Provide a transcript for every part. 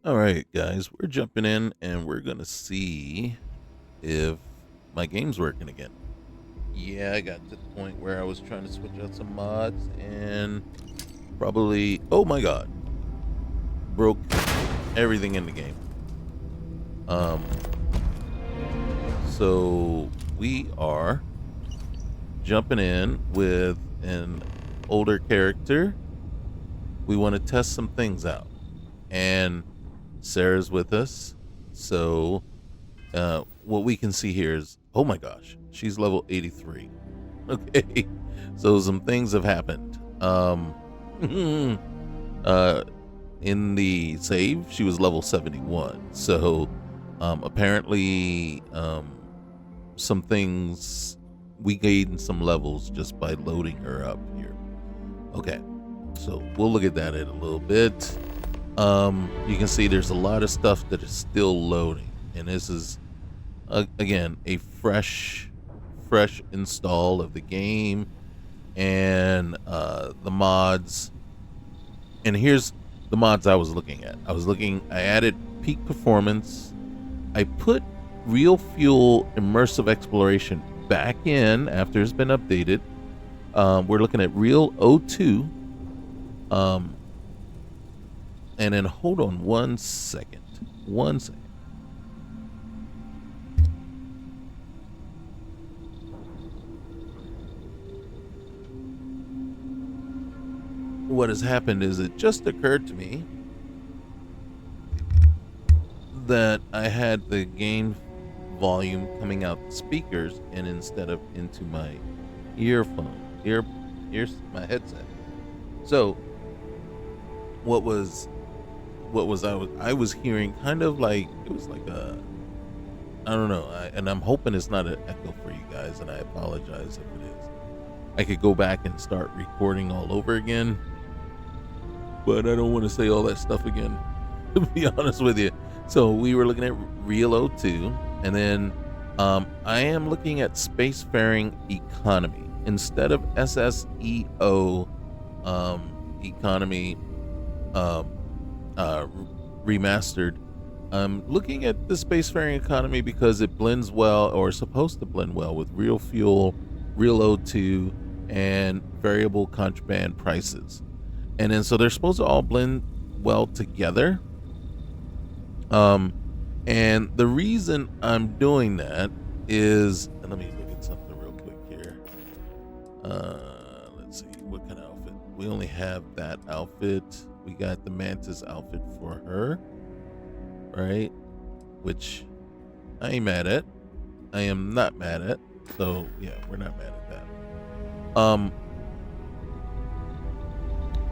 All right, guys, we're jumping in and we're going to see if my game's working again. Yeah, I got to the point where I was trying to switch out some mods and probably, oh my god, broke everything in the game. Um, so we are jumping in with an older character. We want to test some things out, and Sarah's with us. So what we can see here is, oh my gosh, she's level 83. Okay, so some things have happened. uh, in the save, she was level 71. So apparently, some things we gained some levels just by loading her up here. Okay, so we'll look at that in a little bit. You can see there's a lot of stuff that is still loading, and this is again a fresh install of the game and the mods. And here's the mods I was looking at. I added peak performance. I put real fuel immersive exploration back in after it's been updated. We're looking at real O2. And then hold on one second. One second. What has happened is it just occurred to me that I had the game volume coming out the speakers and instead of into my earphone, my headset. So what was I was hearing kind of like it was like a I don't know, and I'm hoping it's not an echo for you guys, and I apologize if it is. I could go back and start recording all over again, but I don't want to say all that stuff again, to be honest with you. So we were looking at Real O2, and then I am looking at Spacefaring Economy instead of SSEO Economy remastered. I'm looking at the Spacefaring Economy because it blends well, or is supposed to blend well, with real fuel, real O2, and variable contraband prices. And then so they're supposed to all blend well together. And the reason I'm doing that is, and let me look at something real quick here. Let's see, what kind of outfit? We only have that outfit. We got the Mantis outfit for her, right? Which I ain't mad at. I am not mad at. So yeah, we're not mad at that.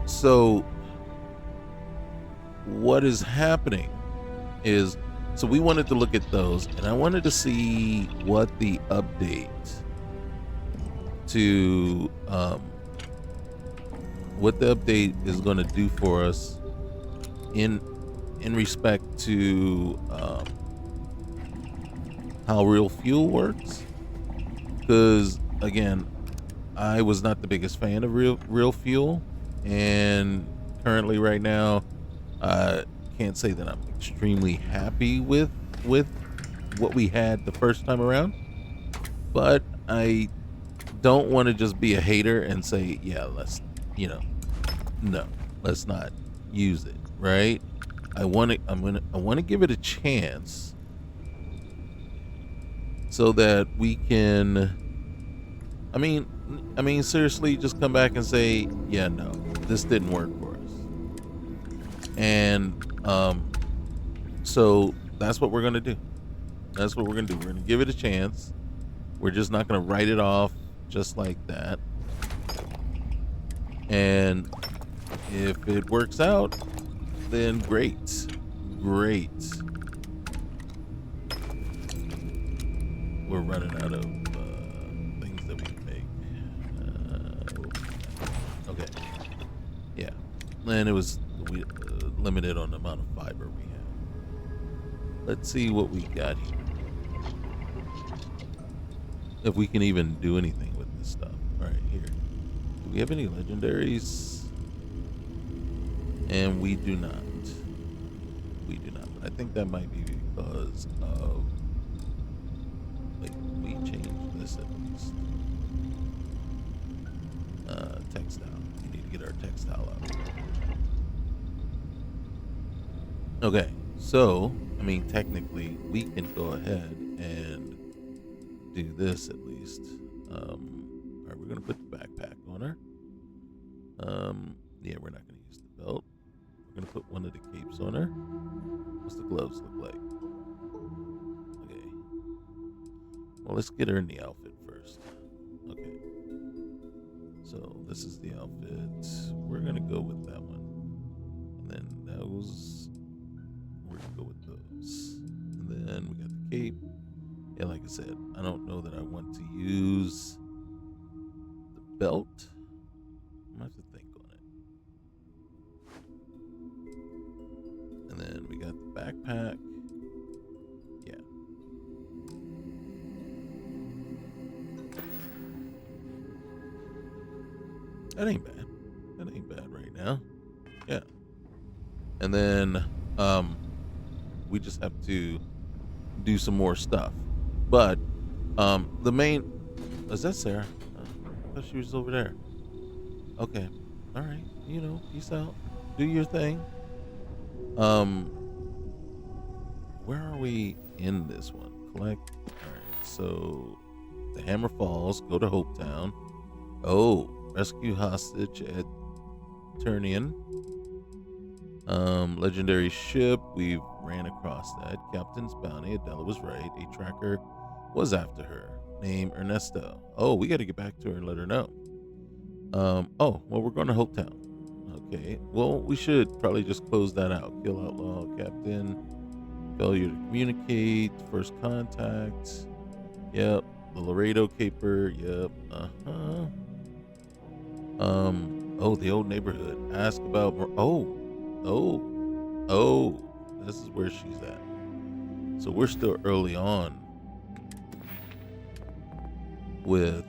So what is happening is, so we wanted to look at those, and I wanted to see what the update to what the update is going to do for us in respect to how real fuel works. Because again, I was not the biggest fan of real fuel, and currently right now, can't say that I'm extremely happy with what we had the first time around, but I don't want to just be a hater and say, yeah, let's, no, let's not use it, right? I want to give it a chance so that we can, seriously, just come back and say, yeah, no, this didn't work for us. And so that's what we're gonna do. That's what we're gonna do. We're gonna give it a chance. We're just not gonna write it off just like that. And if it works out, then great. Great. We're running out of things that we can make. Okay. Yeah. And it was limited on the amount of fiber we have. Let's see what we got here. If we can even do anything with this stuff. All right, here. Do we have any legendaries? And we do not. We do not. I think that might be because of. Wait, we changed this at least. Textile. We need to get our textile out. Okay, so I mean, technically, we can go ahead and do this at least. All right, we're gonna put the backpack on her. Yeah, we're not gonna use the belt. We're gonna put one of the capes on her. What's the gloves look like? Okay. Well, let's get her in the outfit first. Okay. So this is the outfit. We're gonna go with that one, and then those. We're gonna go with those, and then we got the cape. Yeah, like I said, I don't know that I want to use the belt. I'm gonna have to think on it. And then we got the backpack. Yeah. That ain't bad. That ain't bad right now. Yeah. And then we just have to do some more stuff. But the main is that Sarah? I thought she was over there. Okay. All right. Peace out. Do your thing. Where are we in this one? Collect. All right. So the hammer falls. Go to Hope Town. Oh, rescue hostage at Turnian. Legendary ship. We ran across that. Captain's bounty. Adela was right. A tracker was after her. Name Ernesto. Oh, we got to get back to her and let her know. Oh, well, we're going to Hope Town. Okay. Well, we should probably just close that out. Kill outlaw, captain. Failure to communicate. First contact. Yep. The Laredo caper. Yep. Oh, the old neighborhood. Ask about. Oh. This is where she's at. So we're still early on with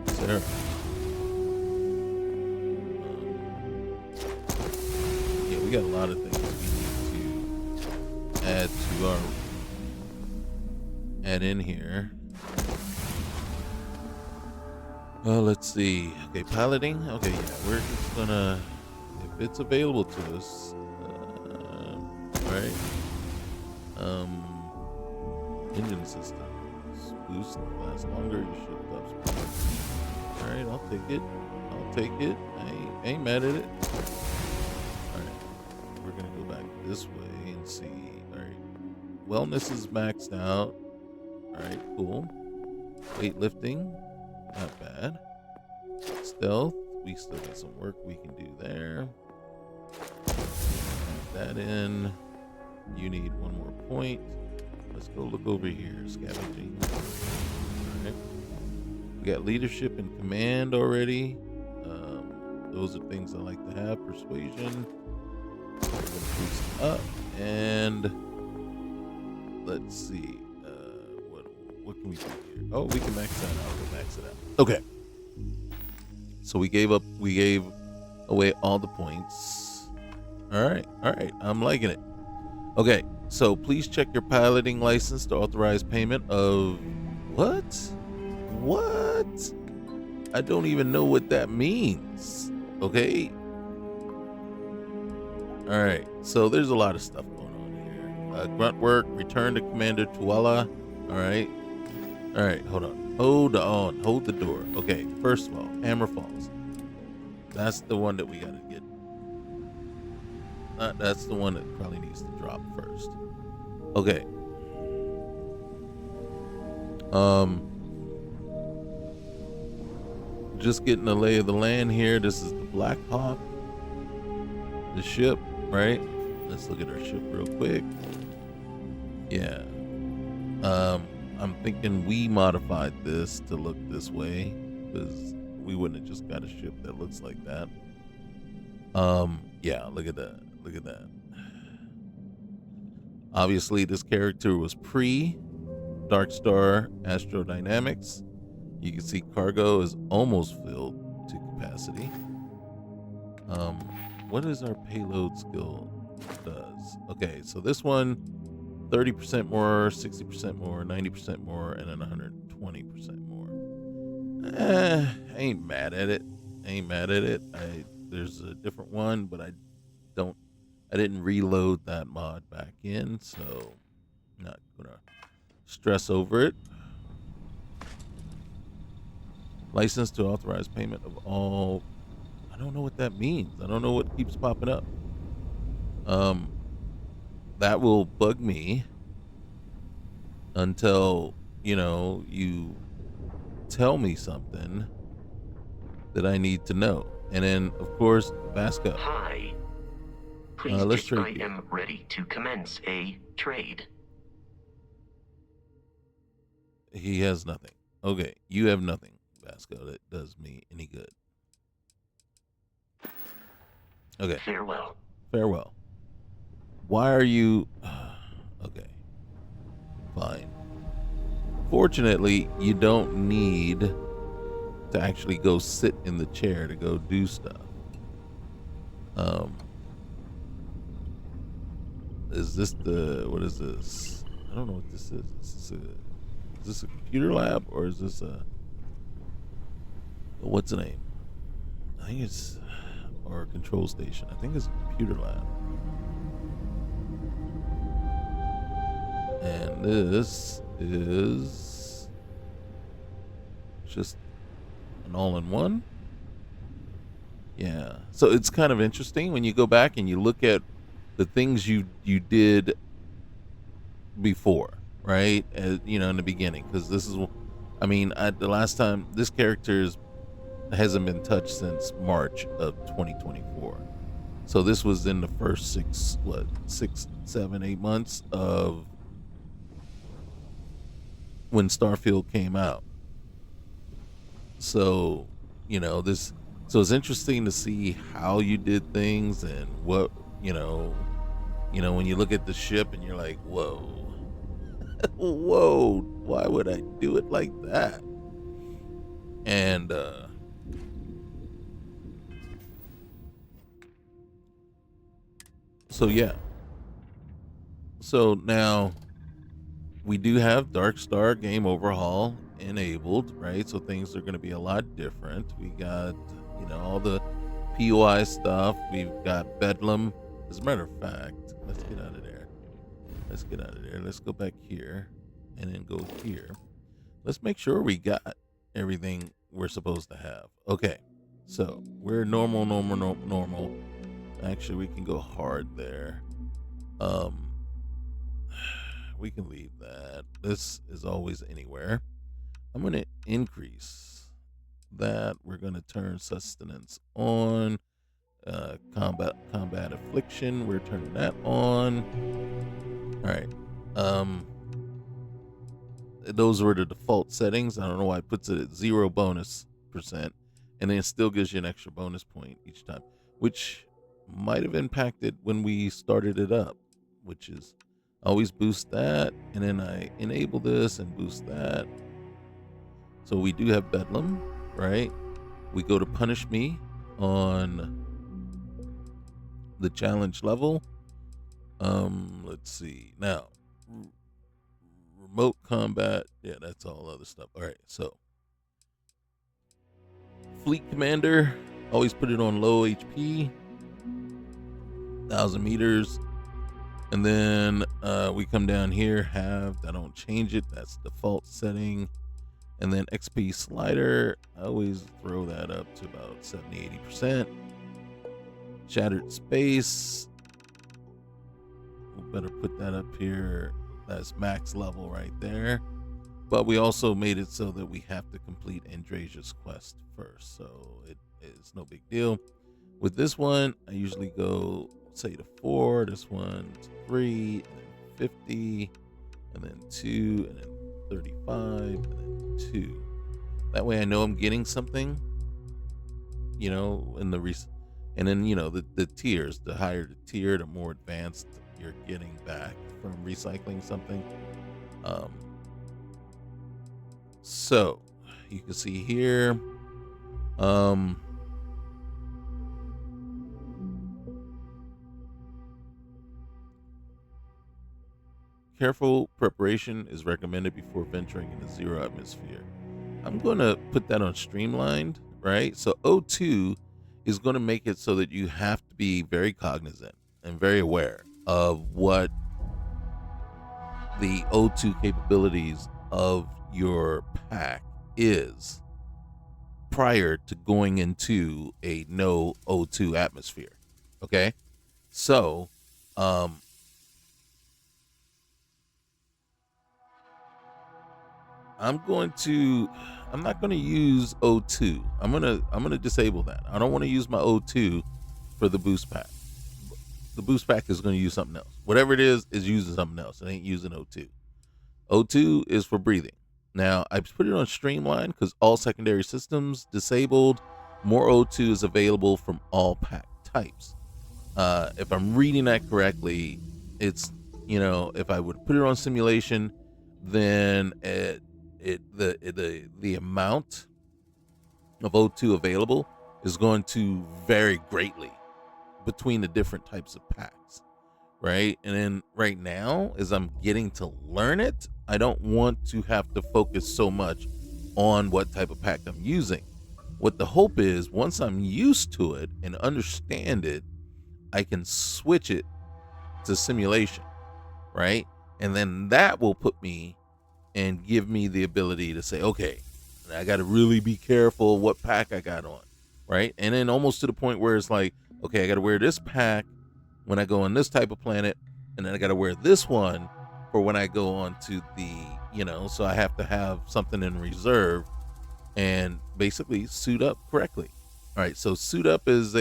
Sarah. Yeah, we got a lot of things we need to add in here. Let's see. Okay, piloting. Okay, yeah, we're just gonna, if it's available to us, right? Engine systems boost lasts longer. You should up speed. All right, I'll take it. I ain't mad at it. All right, we're gonna go back this way and see. All right, wellness is maxed out. All right, cool. Weightlifting, not bad. Stealth, we still got some work we can do there. Add that in. You need one more point. Let's go look over here. Scavenging. All right. We got leadership and command already. Those are things I like to have. Persuasion. We're gonna boost up, and let's see. What can we do here? Oh, we can max that out. We'll max it out. Okay. So we gave away all the points. All right. I'm liking it. Okay. So please check your piloting license to authorize payment of what? I don't even know what that means. Okay. All right. So there's a lot of stuff going on here. Grunt work. Return to Commander Tuala. All right. Hold on. Hold the door. Okay. First of all, Hammer Falls. That's the one that we gotta get. That's the one that probably needs to drop first. Okay. Just getting the lay of the land here. This is the Black Hawk. The ship, right? Let's look at our ship real quick. Yeah. I'm thinking we modified this to look this way because we wouldn't have just got a ship that looks like that. Yeah, look at that. Obviously, this character was pre-Darkstar Astrodynamics. You can see cargo is almost filled to capacity. What is our payload skill does? this. Okay, so this one 30% more, 60% more, 90% more, and then 120% more. I ain't mad at it. There's a different one, but I didn't reload that mod back in, so I'm not gonna stress over it. License to authorize payment of all. I don't know what that means. I don't know what keeps popping up. That will bug me until you tell me something that I need to know. And then, of course, Vasco. Hi. Please Let's check trade I am ready to commence a trade. He has nothing. Okay, you have nothing, Vasco, that does me any good. Okay. Farewell. Why are you... okay. Fine. Fortunately, you don't need to actually go sit in the chair to go do stuff. Is this what is this? I don't know what this is. Is this a computer lab, or is this what's the name? I think it's, or a control station. I think it's a computer lab. And this is just an all-in-one. Yeah. So it's kind of interesting when you go back and you look at the things you did before, right? In the beginning, because this is, the last time this character hasn't been touched since March of 2024. So this was in the first 6, 7, 8 months of when Starfield came out. So, so it's interesting to see how you did things and what, when you look at the ship and you're like, whoa, whoa, why would I do it like that? And, so yeah. So now we do have Darkstar game overhaul enabled, right? So things are going to be a lot different. We got, all the POI stuff. We've got Bedlam. As a matter of fact, let's get out of there. Let's go back here and then go here. Let's make sure we got everything we're supposed to have. Okay. So we're normal. Actually, we can go hard there. We can leave that. This is always anywhere. I'm going to increase that. We're going to turn sustenance on. Combat affliction. We're turning that on. All right. Those were the default settings. I don't know why it puts it at 0 bonus %, and then it still gives you an extra bonus point each time, which might have impacted when we started it up, which is always boost that, and then I enable this and boost that. So we do have Bedlam, right? We go to punish me on the challenge level. Let's see. Now, remote combat. Yeah, that's all other stuff. All right, so Fleet Commander, always put it on low HP, 1,000 meters. And then we come down here, halved. I don't change it. That's default setting. And then XP slider, I always throw that up to about 70-80%. Shattered space, we better put that up here. That's max level right there. But we also made it so that we have to complete Andrasia's quest first, so it is no big deal. With this one, I usually go, say, to 4. This one to 3, and then 50, and then 2, and then 35, and then 2. That way I know I'm getting something, in the and then, the tiers, the higher the tier, the more advanced you're getting back from recycling something. So you can see here, Careful preparation is recommended before venturing into zero atmosphere. I'm going to put that on streamlined, right? So O2 is going to make it so that you have to be very cognizant and very aware of what the O2 capabilities of your pack is prior to going into a no O2 atmosphere. Okay? So, I'm not going to use O2. I'm going to disable that. I don't want to use my O2 for the boost pack. The boost pack is going to use something else. Whatever it is using something else. It ain't using O2. O2 is for breathing. Now, I put it on streamline because all secondary systems disabled. More O2 is available from all pack types. If I'm reading that correctly, it's, if I would put it on simulation, then the amount of O2 available is going to vary greatly between the different types of packs, right? And then right now, as I'm getting to learn it, I don't want to have to focus so much on what type of pack I'm using. What the hope is, once I'm used to it and understand it, I can switch it to simulation, right? And then that will put me and give me the ability to say, okay, I got to really be careful what pack I got on, right? And then almost to the point where it's like, okay, I got to wear this pack when I go on this type of planet, and then I got to wear this one for when I go on to the, so I have to have something in reserve and basically suit up correctly. All right, so suit up is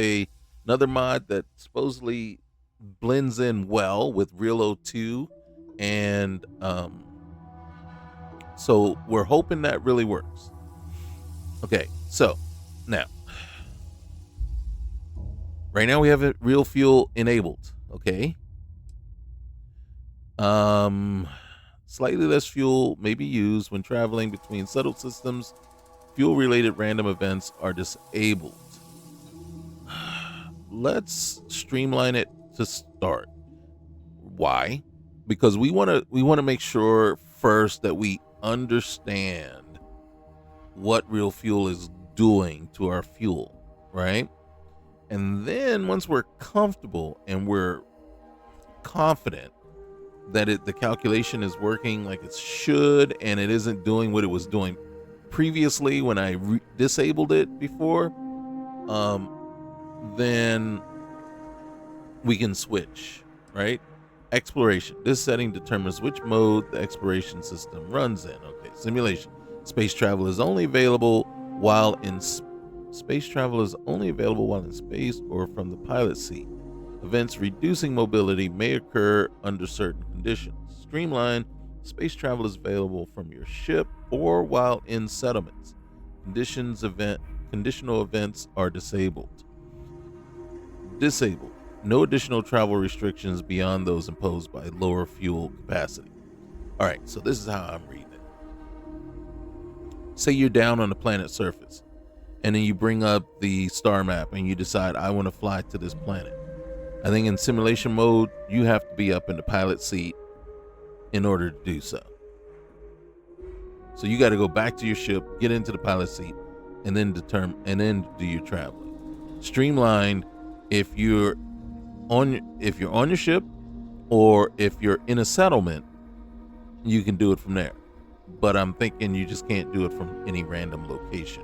another mod that supposedly blends in well with real O2, and so we're hoping that really works. Okay, so now, right now we have it real fuel enabled. Okay. Slightly less fuel may be used when traveling between settled systems. Fuel-related random events are disabled. Let's streamline it to start. Why? Because we want to make sure first that we understand what real fuel is doing to our fuel, right? And then once we're comfortable and we're confident that the calculation is working like it should, and it isn't doing what it was doing previously when I disabled it before, then we can switch, right? Exploration. This setting determines which mode the exploration system runs in. Okay, simulation. Space travel is only available while in space or from the pilot seat. Events reducing mobility may occur under certain conditions. Streamline. Space travel is available from your ship or while in settlements. Conditional events are disabled. Disabled. No additional travel restrictions beyond those imposed by lower fuel capacity. All right, so this is how I'm reading it. Say you're down on the planet's surface, and then you bring up the star map and you decide, I want to fly to this planet. I think in simulation mode, you have to be up in the pilot seat in order to do so. So you got to go back to your ship, get into the pilot seat, and then do your traveling. Streamlined, if you're on your ship or if you're in a settlement, you can do it from there. But I'm thinking you just can't do it from any random location.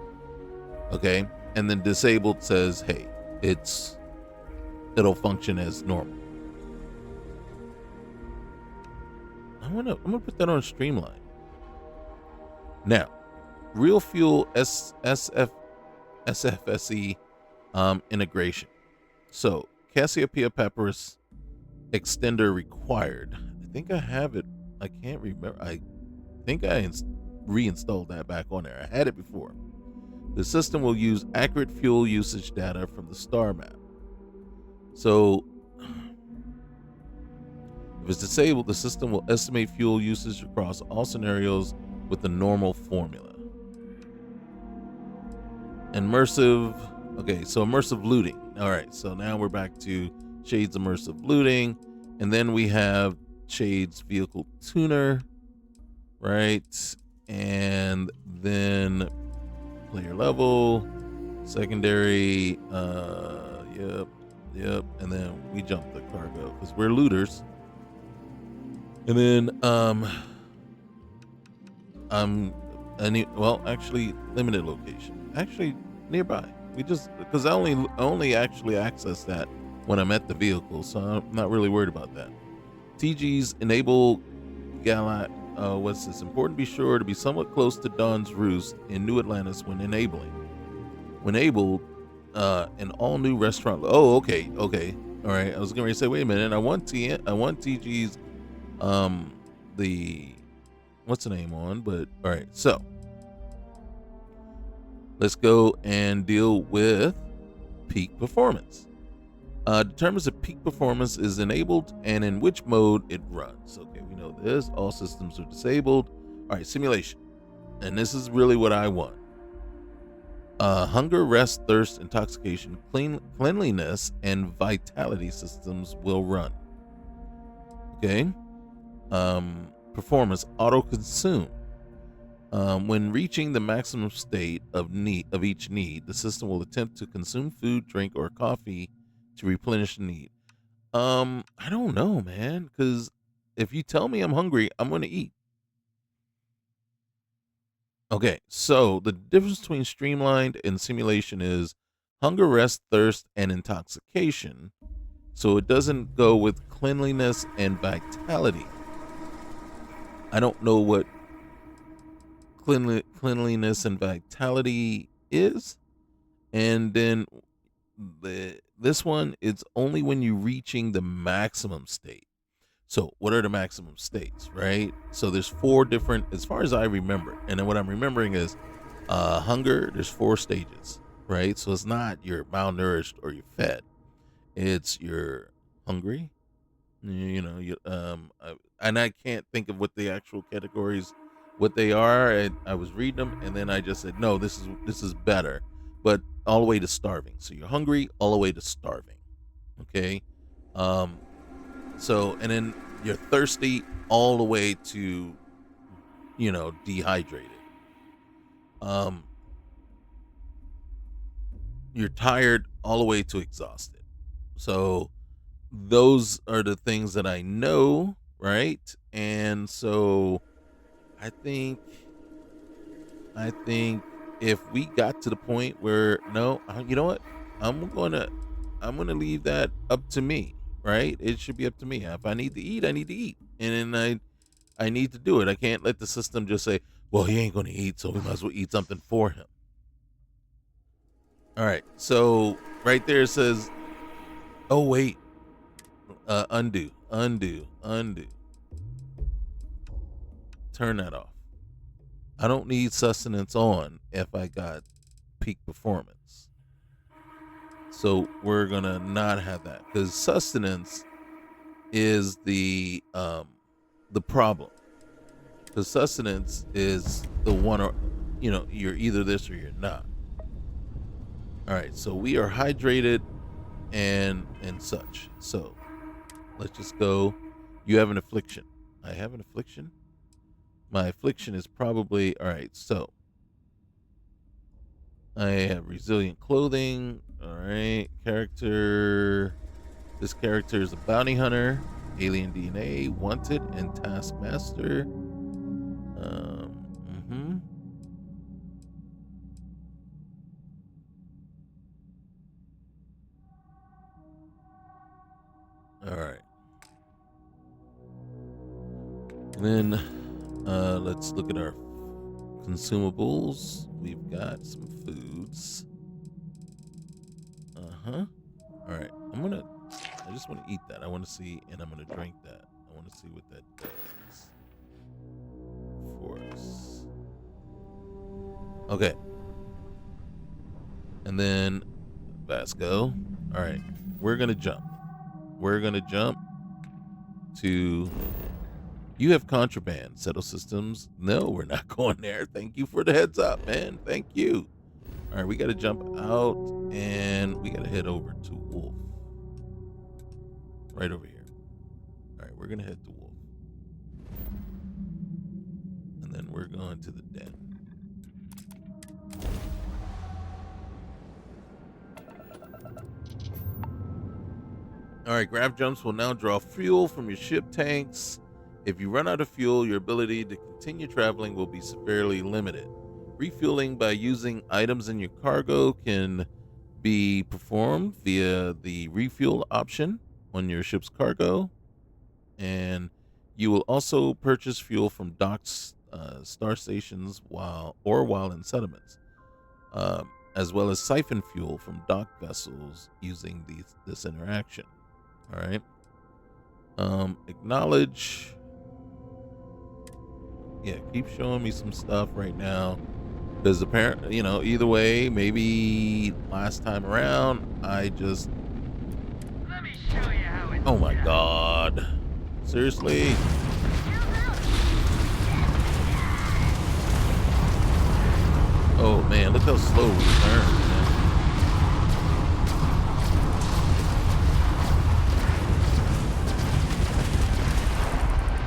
Okay? And then disabled says, hey, it'll function as normal. I'm gonna put that on streamline. Now, real fuel SFSE integration. So Cassiopeia Papyrus extender required. I think I have it. I can't remember. I think I reinstalled that back on there. I had it before. The system will use accurate fuel usage data from the star map. So if it's disabled, the system will estimate fuel usage across all scenarios with the normal formula. Immersive. Okay, so immersive looting. All right, so now we're back to Shades immersive looting. And then we have Shade's vehicle tuner, right? And then player level, secondary, yep. And then we jump the cargo because we're looters. And then actually limited location. Actually nearby. We just because I only actually access that when I'm at the vehicle, so I'm not really worried about that. TG's enable what's this? Important to be sure to be somewhat close to Dawn's Roost in New Atlantis when enabling. When enabled, an all new restaurant. Oh, okay. All right. I was going to say, wait a minute. I want TG's the what's the name on, but all right. So let's go and deal with peak performance. Determines if peak performance is enabled and in which mode it runs. Okay, we know this. All systems are disabled. All right, simulation. And this is really what I want. Hunger, rest, thirst, intoxication, cleanliness, and vitality systems will run. Okay. Performance auto-consume. When reaching the maximum state of each need, the system will attempt to consume food, drink, or coffee to replenish the need. I don't know, man, because if you tell me I'm hungry, I'm going to eat. Okay, so the difference between streamlined and simulation is hunger, rest, thirst, and intoxication. So it doesn't go with cleanliness and vitality. I don't know what cleanliness and vitality is. And then this one, it's only when you're reaching the maximum state. So what are the maximum states, right? So there's 4 different, as far as I remember. And then what I'm remembering is hunger, there's 4 stages, right? So it's not you're malnourished or you're fed. It's you're hungry, and I can't think of what the actual categories, what they are. And I was reading them, and then I just said, no, this is better, but all the way to starving. So you're hungry all the way to starving. Okay. So, and then you're thirsty all the way to, dehydrated. Um, you're tired all the way to exhausted. So those are the things that I know, right? And so I think I think if we got to the point where no, you know what? I'm gonna leave that up to me, right? It should be up to me. If I need to eat, I need to eat, and then I need to do it. I can't let the system just say, "Well, he ain't gonna eat, so we might as well eat something for him." All right, so right there it says, "Oh wait, undo, undo, undo." Turn that off. I don't need sustenance on if I got peak performance. So we're gonna not have that because sustenance is the problem. Because sustenance is the one, or you're either this or you're not. All right, so we are hydrated and such. So let's just go. You have an affliction. I have an affliction. My affliction is probably all right. So I have resilient clothing. All right, character. This character is a bounty hunter, alien DNA, wanted, and taskmaster. Mm-hmm. All right. And then let's look at our consumables. We've got some foods. Uh-huh. All right. I just want to eat that. I want to see, and I'm going to drink that. I want to see what that does for us. Okay. And then Vasco. All right. We're going to jump. We're going to jump to, you have contraband. Settle systems. No, we're not going there. Thank you for the heads up, man. Thank you. All right, we got to jump out and we got to head over to Wolf. Right over here. All right, we're going to head to Wolf. then we're going to the den. All right, grav jumps will now draw fuel from your ship tanks. If you run out of fuel, your ability to continue traveling will be severely limited. Refueling by using items in your cargo can be performed via the refuel option on your ship's cargo, and you will also purchase fuel from docks, star stations, while in settlements, as well as siphon fuel from dock vessels using this interaction. All right. Acknowledge. Yeah, keep showing me some stuff right now. Because apparently, either way, maybe last time around, I just. Let me show you how it's Oh my done. god. Seriously? Oh man, look how slow we turn, man.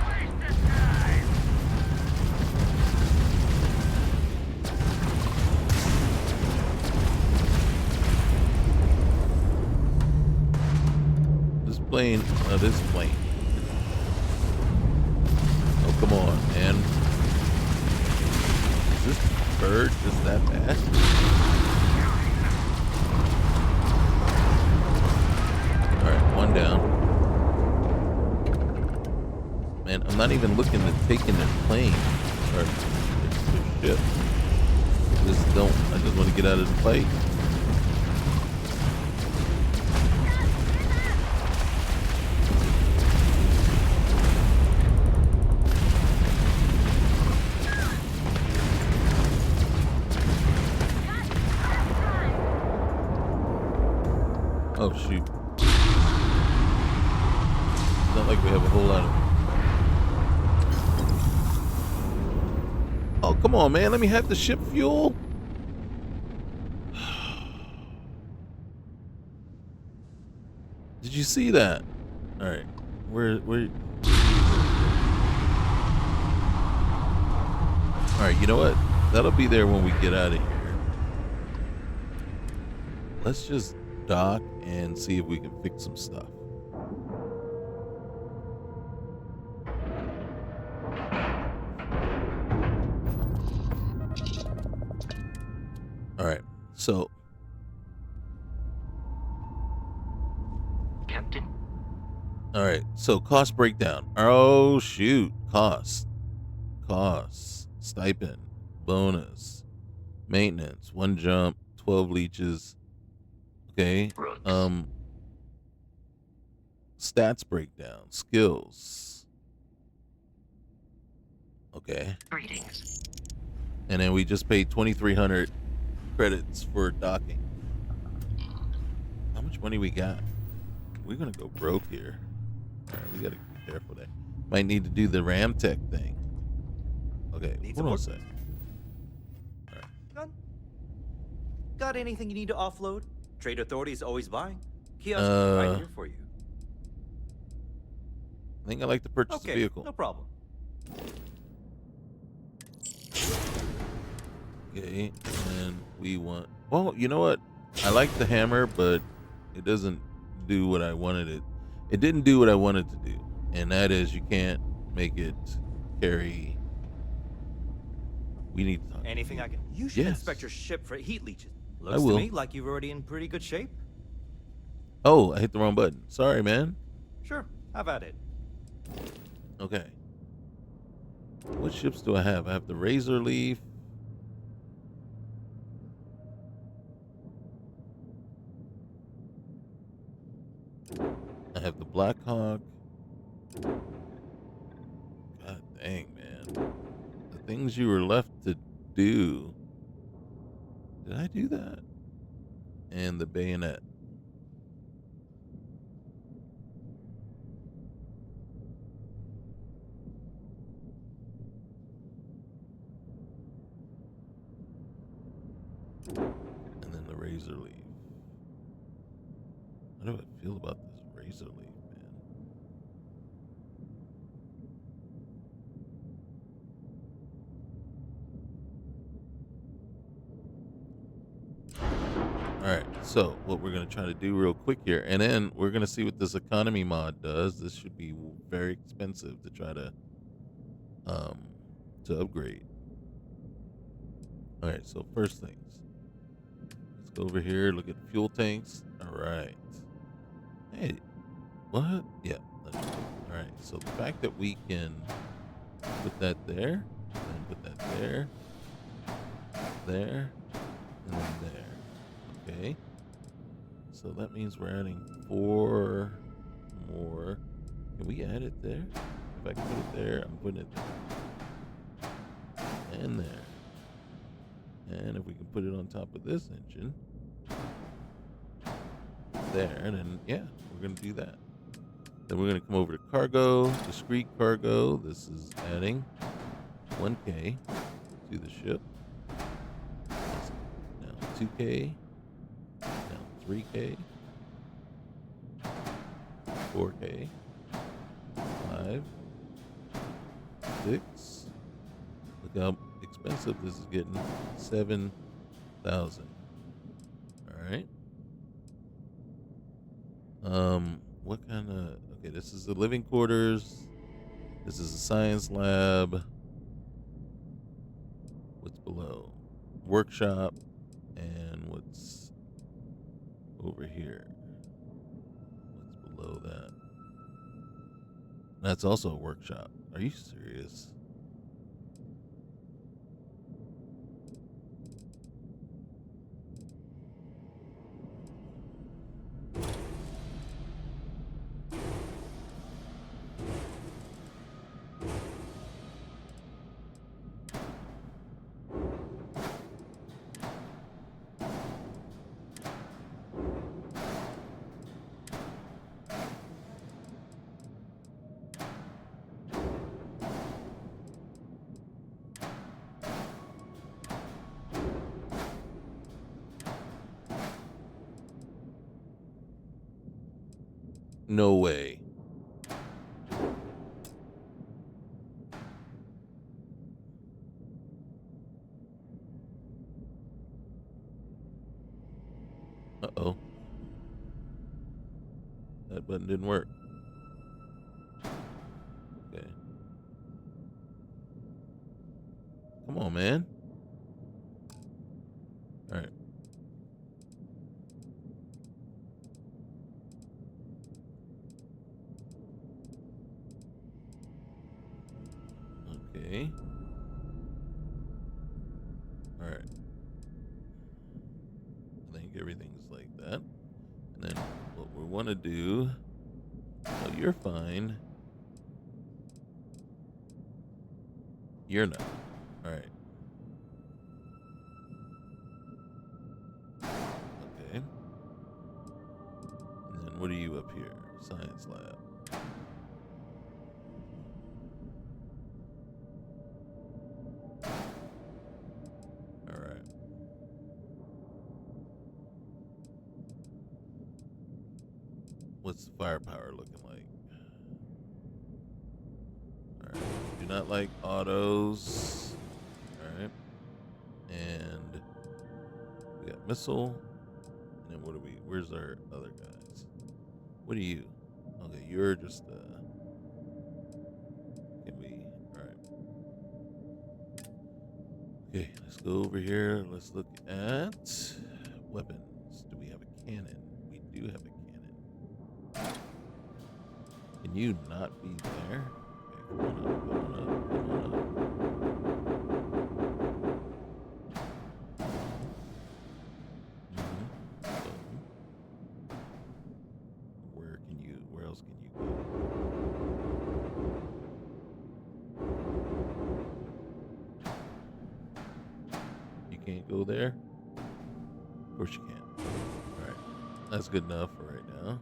Waste of time. This plane. Oh, come on, man. Is this bird just that bad? Alright, one down. Man, I'm not even looking at taking their plane. Or their ship. I just want to get out of the fight. Oh shoot. It's not like we have a whole lot of. Oh, come on, man. Let me have the ship fuel. Did you see that? All right. Where? All right, you know what? That'll be there when we get out of here. Let's just dock and see if we can fix some stuff. All right, so Captain. all right, so cost breakdown. Oh shoot, costs, stipend, bonus, maintenance, 1 jump, 12 leeches. Okay, Rooks. stats breakdown, skills. Okay, Greetings. and then we just paid 2,300 credits for docking. How much money we got? We're gonna go broke here. All right, we gotta be careful there. Might need to do the ram tech thing. Okay, Need hold some on a work? sec. Got anything you need to offload? Trade Authority is always buying. Kiosk Uh, right here for you. I think I like to purchase a Okay, vehicle. no problem. Okay, and we want. Well, you know what? I like the hammer, but it doesn't do what I wanted it. It didn't do what I wanted to do, and that is you can't make it carry. We need to talk. Anything I can. You should Yes. inspect your ship for heat leeches. Looks will. to me like you're already in pretty good shape. Oh, I hit the wrong button. Sorry, man. Sure, have at it. Okay. What ships do I have? I have the Razor Leaf. I have the Black Hawk. God dang, man. The things you were left to do. Did I do that? And the Bayonet. And then the Razor Leaf. How do I feel about this Razor Leaf, man? So what we're going to try to do real quick here, and then we're going to see what this economy mod does. This should be very expensive to try to upgrade. All right, so first things, let's go over here, look at fuel tanks. All right. Hey, what? Yeah. All right, so the fact that we can put that there, and put that there, there, and then there. Okay. So that means we're adding 4 more. Can we add it there? If I can put it there, I'm putting it there. And there. And if we can put it on top of this engine, there, and then, yeah, we're going to do that. Then we're going to come over to cargo, discrete cargo. This is adding 1K to the ship. Now 2K. Now 3K. 4K. 5. 6. Look how expensive this is getting. 7,000. All right. What kind of? Okay, this is the living quarters. This is a science lab. What's below? Workshop. And what's over here? What's below that? That's also a workshop. Are you serious? No way. Uh-oh. That button didn't work. Okay. Come on, man. All right. Okay. All right. I think everything's like that. And then what we want to do... Oh, you're fine. You're not. All right. Okay. And then what are you up here? Science lab. All right. What's the firepower looking like? All right. Do not like autos. All right. And we got missile. And then what are we? Where's our other guys? What are you? Okay, you're just can we? All right. Okay, let's go over here. Let's look at weapons. Do we have a cannon? We do have a cannon. Can you not be there? Okay, come on up, come on up, come on up. Where else can you go? You can't go there? Of course you can. Alright. That's good enough for right now.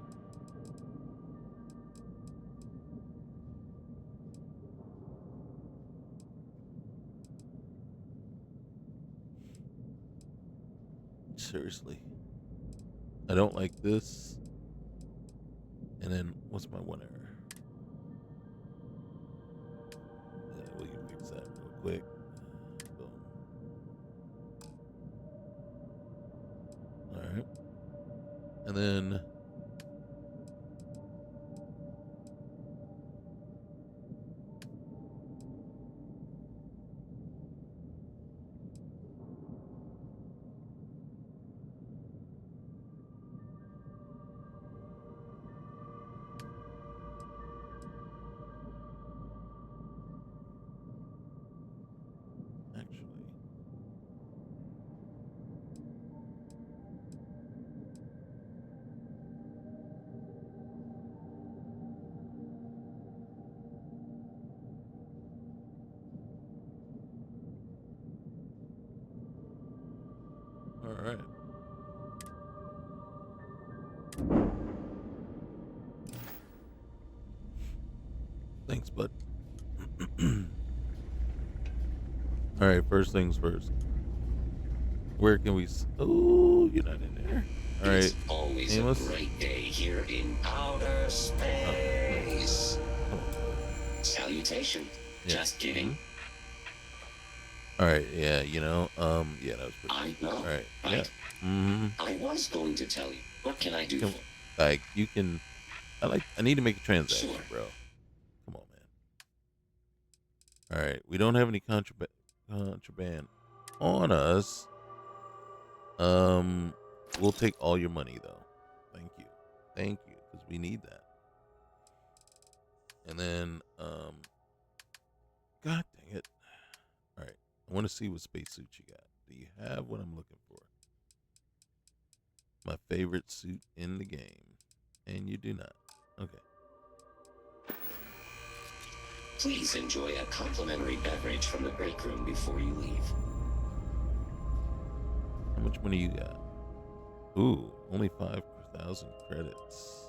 Seriously. I don't like this. And then, what's my one error? Yeah, we can fix that real quick. Boom. Alright. And then actually, all right. Thanks, bud. All right, first things first. Where can we? Oh, you're not in there. All right, It's always Amos. a great day here in outer space. Salutation. Yeah. Just kidding. All right, yeah, yeah, that was pretty. I know. All right, Right? yeah. Mm-hmm. I was going to tell you. What can I do Can- for? Like you can, I need to make a transaction, Sure. bro. Come on, man. All right, we don't have any contraband on us. We'll take all your money though. Thank you, because we need that. And then, God dang it! All right, I want to see what spacesuit you got. Do you have what I'm looking for? My favorite suit in the game, and you do not. Okay. Please enjoy a complimentary beverage from the break room before you leave. How much money you got? Ooh, only 5,000 credits.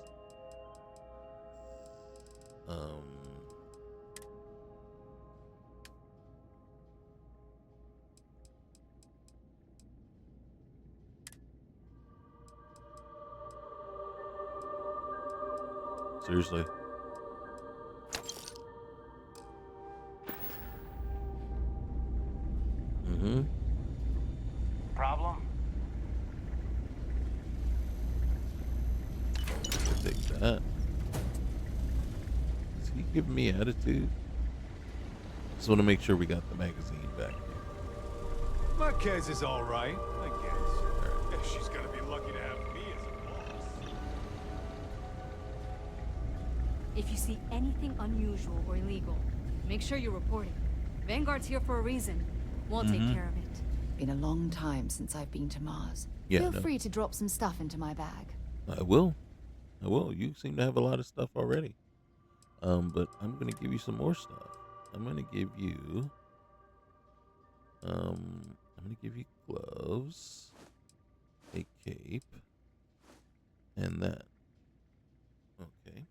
Seriously? Mm-hmm. Problem? Take that. Is he giving me attitude? Just want to make sure we got the magazine back. Marquez is all right, I guess. Yeah, she's gonna be lucky to have me as a boss. If you see anything unusual or illegal, make sure you report it. Vanguard's here for a reason. We'll take care of it. Been a long time since I've been to Mars. Yeah, Feel no. free to drop some stuff into my bag. I will. You seem to have a lot of stuff already. But I'm gonna give you some more stuff. I'm gonna give you gloves, a cape, and that. Okay.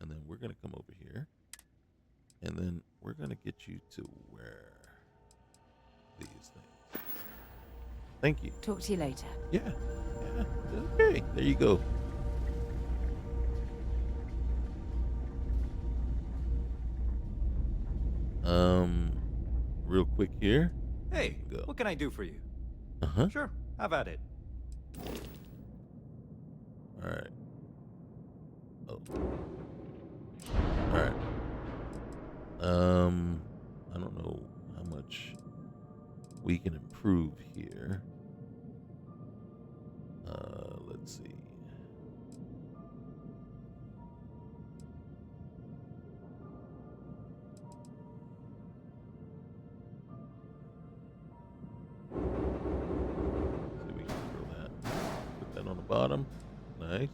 And then we're gonna come over here. And then we're gonna get you to wear these things. Thank you. Talk to you later. Yeah. Okay. There you go. Real quick here. Hey, Go. what can I do for you? Uh-huh. Sure, have at it. All right. Oh. All right. I don't know how much we can improve here. Let's see. See if we can throw that. Put that on the bottom. Nice.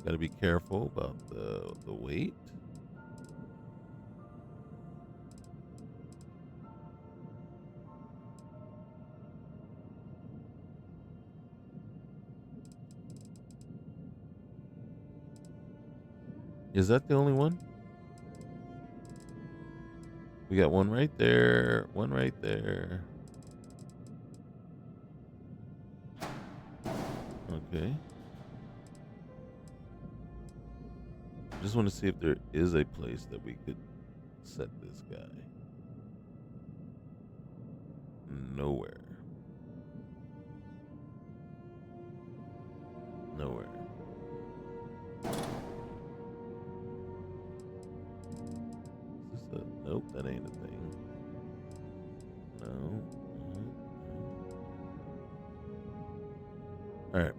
Got to be careful about the weight. Is that the only one? We got one right there, one right there. Okay. Just want to see if there is a place that we could set this guy. Nowhere. Nowhere. Is this a... Nope, that ain't a thing. No. Alright.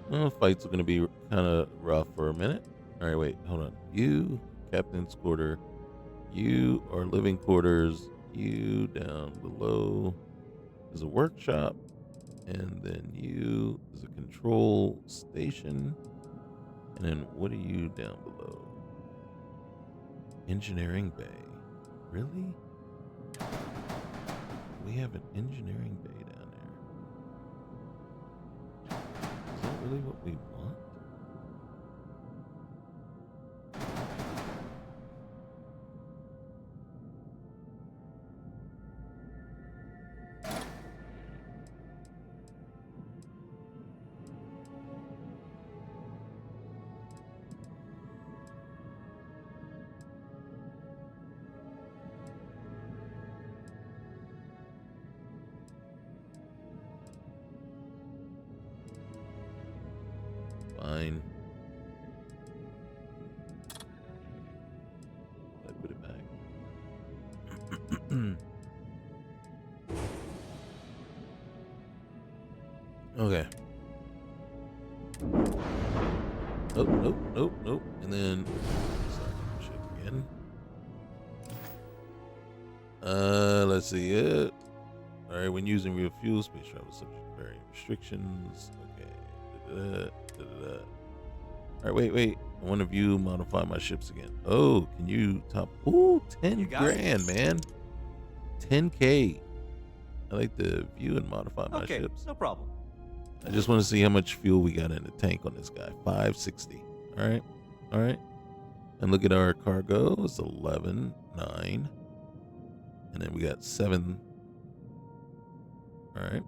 Well, fights are going to be kind of rough for a minute. Alright, wait, hold on. You, Captain's Quarter. You are living quarters. You down below is a workshop. And then you is a control station. And then what are you down below? Engineering bay. Really? We have an engineering bay down there. Is that really what we want? Fine. I put it back. Okay. Nope, nope, nope, nope. And then shit again. Let's see it. All right, when using real fuel, space travel is subject to varying restrictions. Okay. Da-da-da. All right, wait. I want to view, modify my ships again. Oh, can you top? Ooh, 10 grand, man. 10K. I like to view and modify my ships. No problem. I just want to see how much fuel we got in the tank on this guy. 560. All right. And look at our cargo. It's 11, 9. And then we got 7. All right.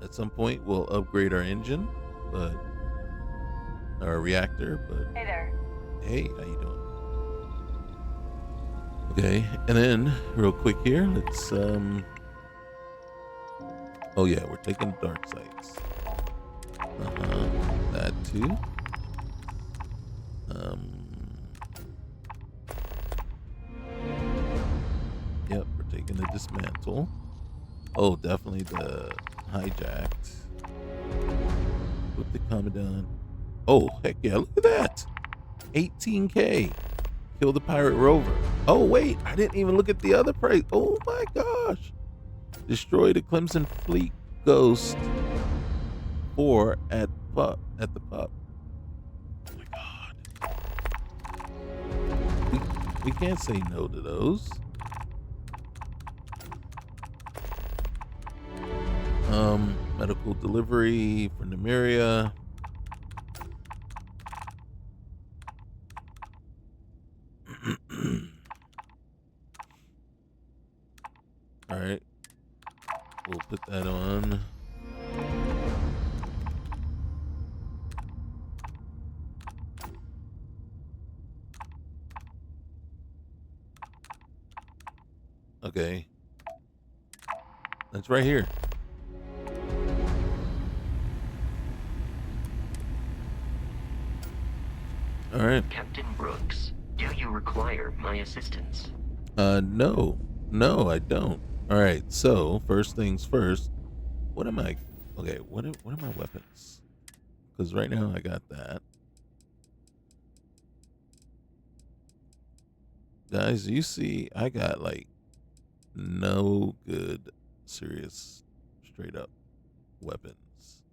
At some point, we'll upgrade our engine, but our reactor. But Hey there. hey, how you doing? Okay, and then real quick here, let's oh yeah, we're taking dark sites. That too. Yep, we're taking the dismantle. Oh, definitely the hijacked. With the commandant. Oh, heck yeah, look at that. 18K. Kill the pirate rover. Oh, wait, I didn't even look at the other price. Oh my gosh. Destroy the Clemson Fleet Ghost 4 at the pub. Oh my god. We can't say no to those. Medical delivery for Nymeria. All right, we'll put that on. Okay, that's right here. All right. Captain Brooks, do you require my assistance? No, I don't. All right. So first things first. What am I? Okay. What are my weapons? Because right now I got that. Guys, you see, I got like no good, serious, straight up weapons.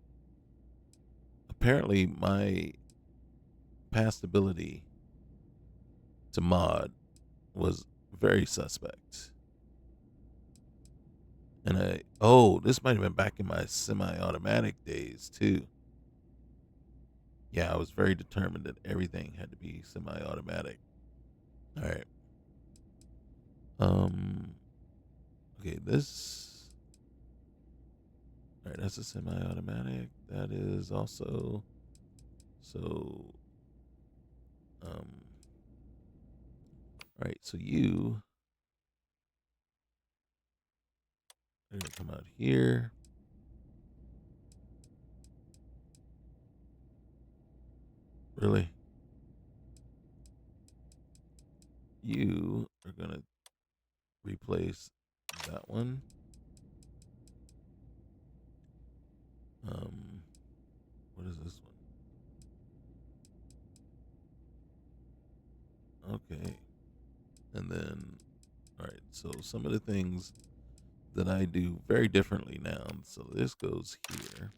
Apparently, my past ability to mod was very suspect. And this might have been back in my semi-automatic days too. Yeah, I was very determined that everything had to be semi-automatic. All right. Okay, this. All right, that's a semi-automatic. That is also. So. All right, so you. They're gonna come out here. Really? You are gonna replace that one. What is this one? Okay. And then, all right, so some of the things that I do very differently now. So this goes here.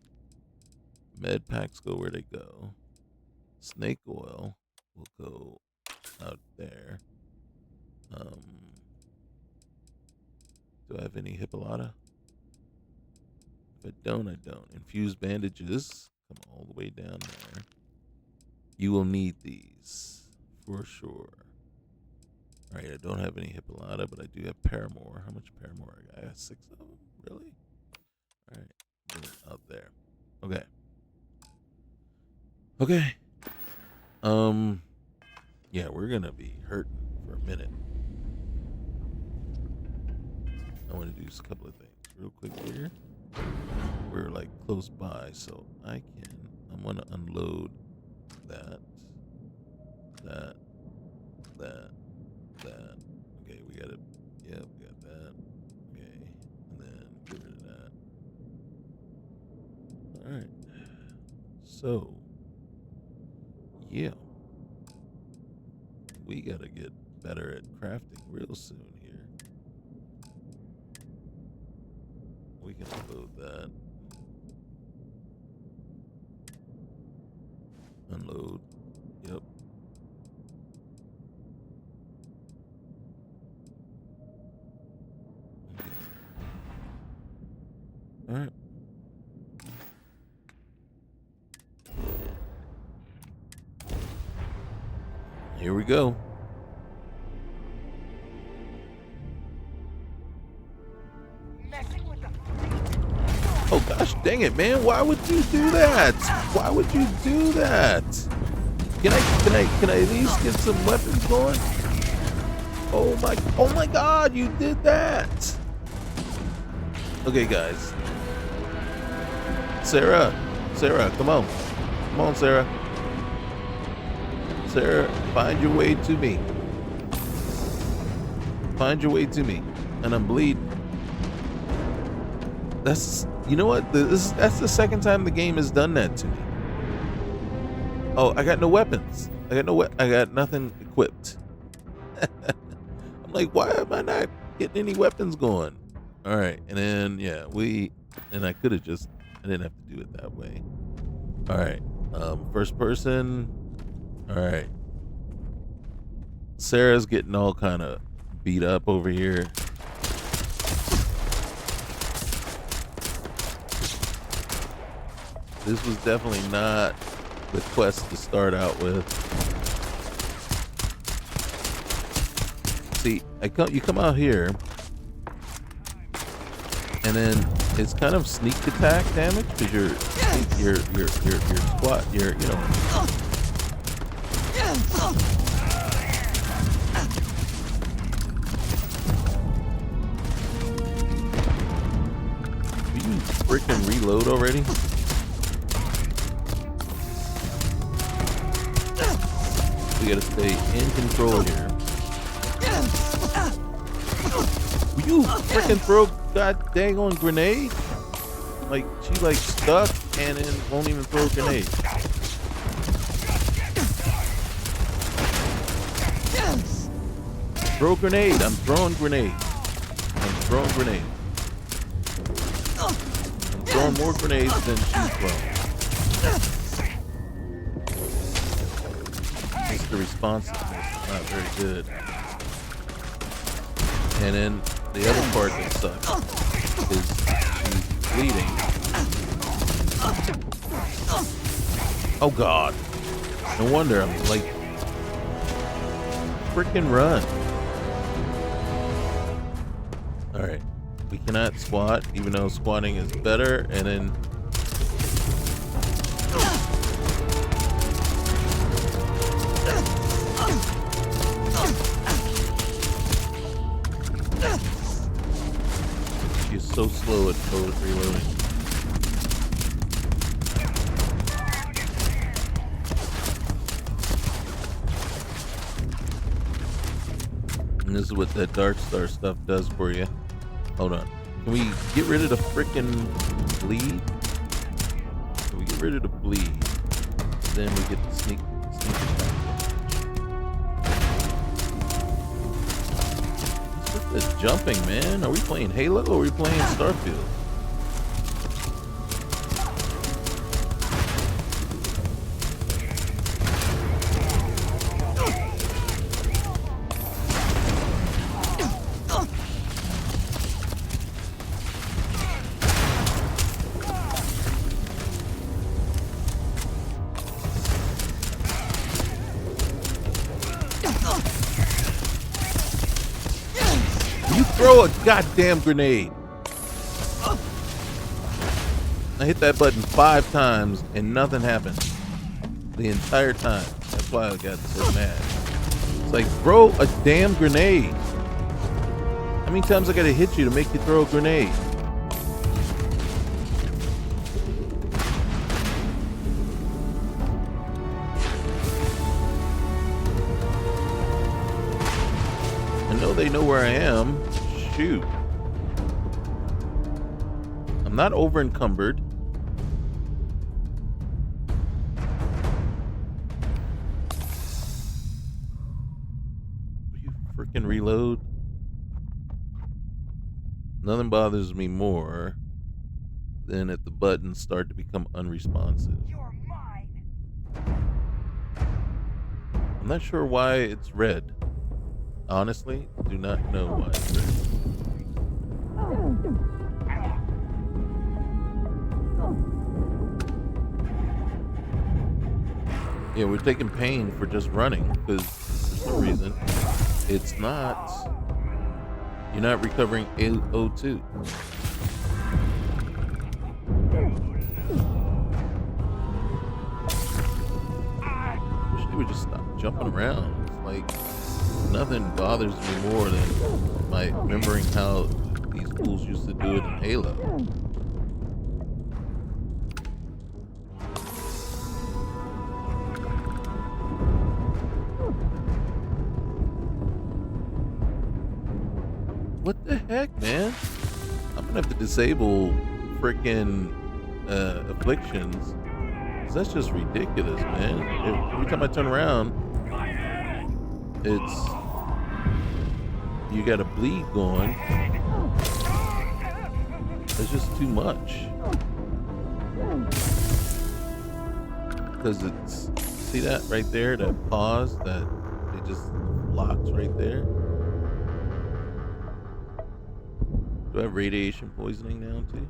Med packs go where they go. Snake oil will go out there. Do I have any Hippolata? If I don't, I don't. Infused bandages come all the way down there. You will need these for sure. All right, I don't have any Hippolata, but I do have Paramore. How much Paramore I got? I got 6 of them? Really? All right, put it out there. Okay. Okay. Yeah, we're gonna be hurting for a minute. I want to do a couple of things real quick here. We're like close by, so I'm gonna unload that. Okay, we got it. Yeah, we got that. Okay, and then get rid of that. All right. So, yeah, we gotta get better at crafting real soon here. We can unload that. Unload. Yep. Okay. All right. Here we go. Oh gosh dang it, man. Why would you do that? Why would you do that? Can I at least get some weapons going? Oh my god, you did that. Okay guys. Sarah, come on. Come on, Sarah. Sarah, find your way to me. Find your way to me. And I'm bleeding. That's, you know what? That's the second time the game has done that to me. Oh, I got no weapons. I got nothing equipped. I'm like, why am I not getting any weapons going? All right, and then yeah, I could have just, I didn't have to do it that way. All right, first person. All right, Sarah's getting all kind of beat up over here. This was definitely not the quest to start out with. See, you come out here, and then it's kind of sneak attack damage because your squat, you know. Will you freaking reload already? We gotta stay in control here. Will you freaking throw god dang on grenade? Like she like stuck and then won't even throw a grenade. Throw grenade. I'm throwing grenade. I'm throwing grenade. I'm throwing more grenades than she's throwing. The responsiveness is not very good. And then the other part that sucks is she's bleeding. Oh god. No wonder I'm like freaking run. Alright. We cannot squat, even though squatting is better, and then so slow at reloading. And this is what that Darkstar stuff does for you. Hold on. Can we get rid of the frickin' bleed? Can we get rid of the bleed? Then we get the sneak attack. What's with the jumping, man? Are we playing Halo or are we playing Starfield? Throw a goddamn grenade. I hit that button 5 times and nothing happened the entire time. That's why I got so mad. It's like, throw a damn grenade. How many times I gotta hit you to make you throw a grenade? I know they know where I am. Shoot. I'm not over encumbered. Will you freaking reload? Nothing bothers me more than if the buttons start to become unresponsive. You're mine. I'm not sure why it's red. Honestly, do not know why it's red. Yeah, we're taking pain for just running because for some reason it's not. You're not recovering O2. Wish they would just stop jumping around. It's like nothing bothers me more than my remembering how these fools used to do it in Halo. What the heck, man? I'm gonna have to disable freaking afflictions. 'Cause that's just ridiculous, man. Every time I turn around, it's you got a bleed going. It's just too much. Because it's, see that right there, that pause, that it just locks right there. Do I have radiation poisoning now too?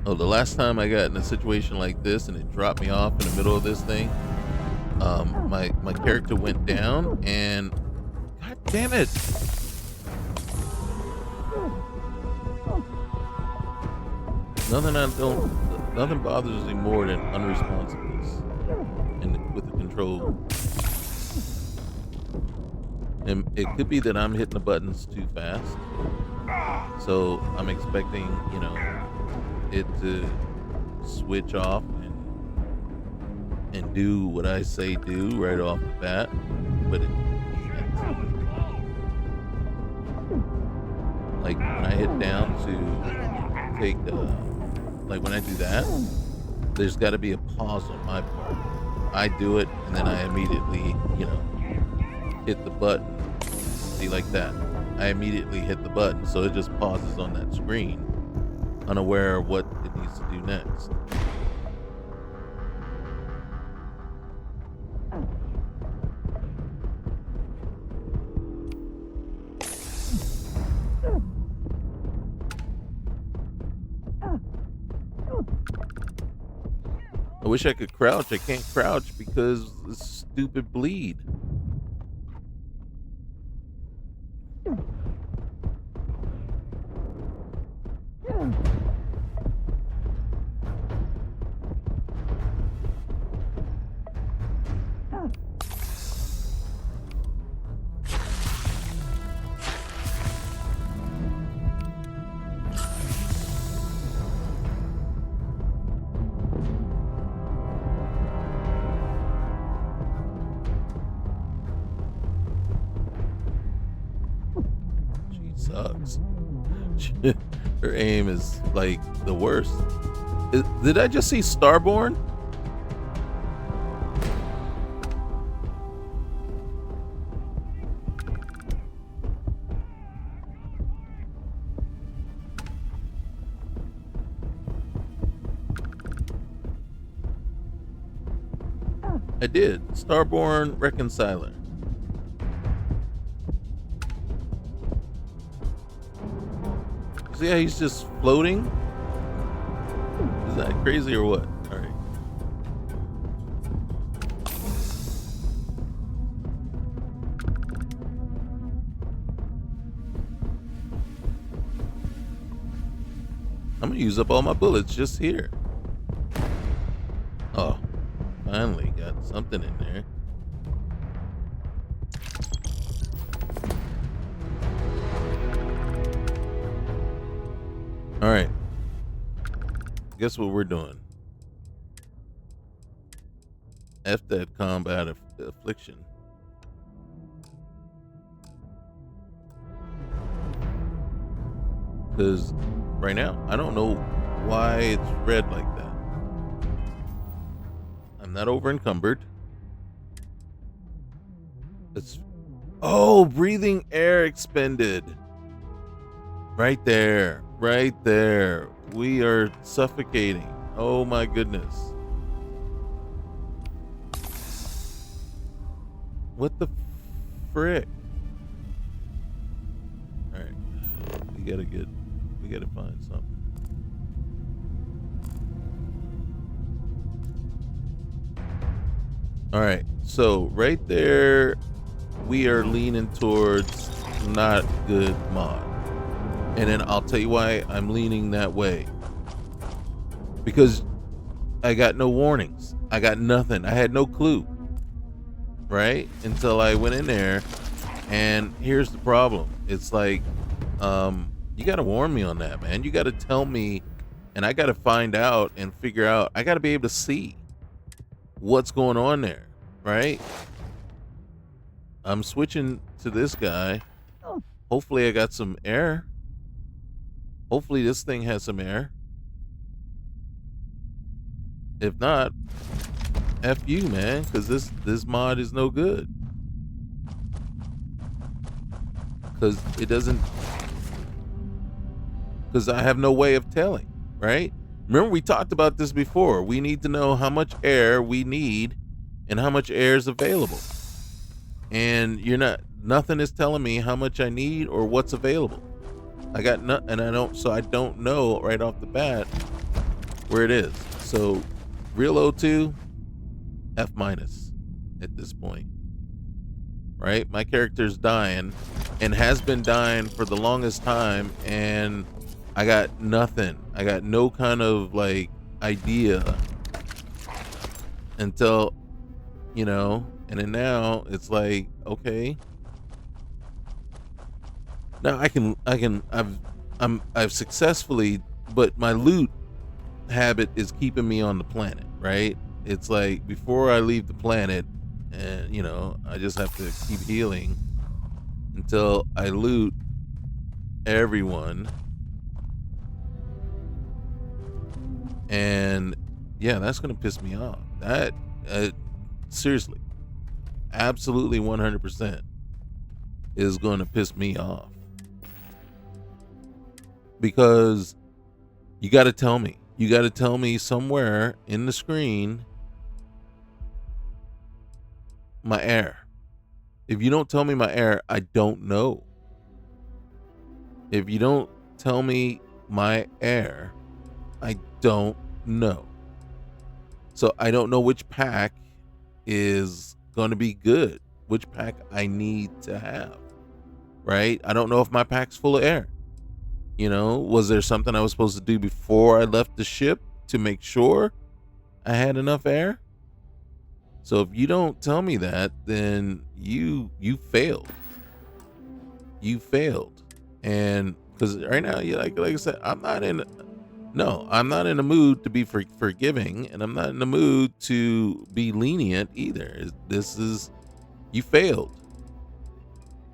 Oh, the last time I got in a situation like this and it dropped me off in the middle of this thing, my character went down and god damn it. Nothing bothers me more than unresponsiveness with the control. And it could be that I'm hitting the buttons too fast. So I'm expecting, it to switch off and do what I say do right off the bat, but it can't. Like when I hit down to take, like when I do that, there's got to be a pause on my part. I do it and then I immediately, hit the button. See, like that. I immediately hit the button, so it just pauses on that screen, unaware of what it needs to do next. I wish I could crouch. I can't crouch because of this stupid bleed. Her aim is like the worst. Did I just see Starborn? I did. Starborn Reconciler. See how he's just floating? Is that crazy or what? All right. I'm gonna use up all my bullets just here. Oh, finally got something in there. All right. Guess what we're doing? F that combat affliction. Because right now, I don't know why it's red like that. I'm not over encumbered. It's, oh, breathing air expended. Right there. Right there. We are suffocating. Oh my goodness. What the frick? Alright. We gotta find something. Alright, so right there we are leaning towards not good mod. And then I'll tell you why I'm leaning that way. Because I got no warnings. I got nothing. I had no clue. Right? Until I went in there. And here's the problem. It's like, you got to warn me on that, man. You got to tell me. And I got to find out and figure out. I got to be able to see what's going on there. Right? I'm switching to this guy. Hopefully I got some air. Hopefully this thing has some air. If not, F you, man, because this mod is no good. Because it doesn't... Because I have no way of telling, right? Remember we talked about this before. We need to know how much air we need and how much air is available. And nothing is telling me how much I need or what's available. I got and I don't know right off the bat where it is. So real O2, F- at this point. Right? My character's dying and has been dying for the longest time, and I got nothing. I got no kind of like idea until, and then now it's like, okay. Now I've successfully, but my loot habit is keeping me on the planet, right? It's like before I leave the planet, and I just have to keep healing until I loot everyone. And yeah, that's gonna piss me off. That seriously, absolutely 100% is gonna piss me off. Because you got to tell me somewhere in the screen my air. If you don't tell me my air, I don't know. If you don't tell me my air, I don't know. So I don't know which pack is going to be good, which pack I need to have, right? I don't know if my pack's full of air. Was there something I was supposed to do before I left the ship to make sure I had enough air? So if you don't tell me that, then you failed. You failed. And because right now, like I said, I'm not in the mood to be forgiving, and I'm not in the mood to be lenient either. You failed.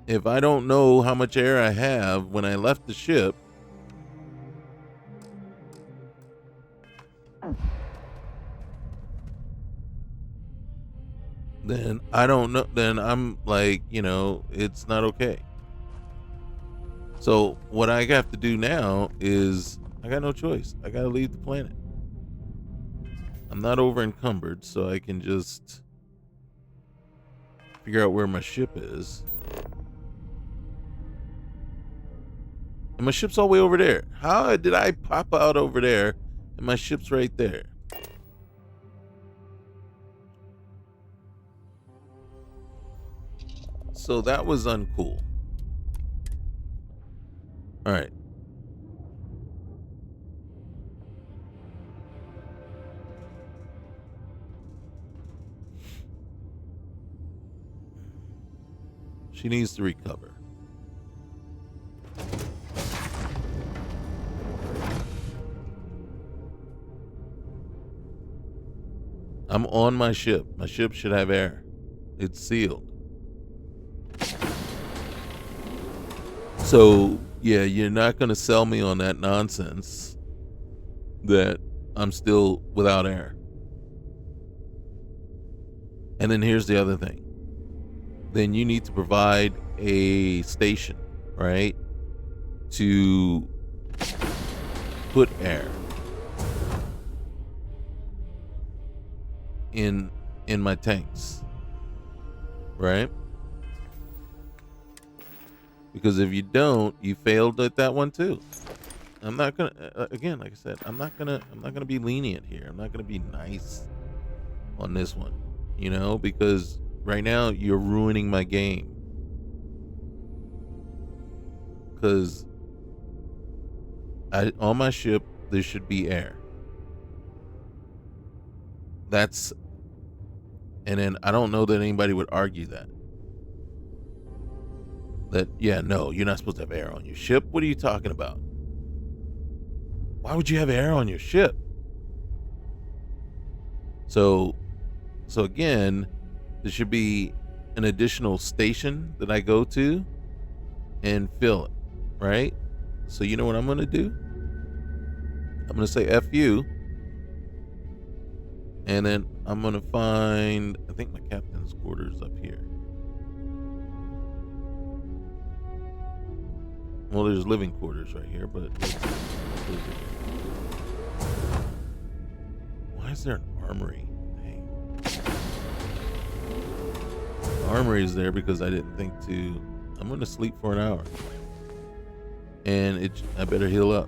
If I don't know how much air I have when I left the ship, then I don't know. Then I'm like, it's not okay. So what I have to do now is I got no choice. I got to leave the planet. I'm not over encumbered, so I can just figure out where my ship is. And my ship's all the way over there. How did I pop out over there and my ship's right there? So that was uncool. All right. She needs to recover. I'm on my ship. My ship should have air. It's sealed. So, yeah, you're not going to sell me on that nonsense that I'm still without air. And then here's the other thing. Then you need to provide a station, right, to put air in my tanks, right? Because if you don't, you failed at that one too. I'm not gonna again, like I said, I'm not gonna be lenient here. I'm not gonna be nice on this one, because right now you're ruining my game. Because on my ship there should be air. And then I don't know that anybody would argue that yeah, no, you're not supposed to have air on your ship. What are you talking about? Why would you have air on your ship? So again, there should be an additional station that I go to and fill it, right? So you know what I'm going to do? I'm going to say F you. And then I'm going to find, I think my captain's quarters up here. Well, there's living quarters right here, but why is there an armory? Dang. The armory is there because I didn't think to. I'm going to sleep for an hour, and I better heal up.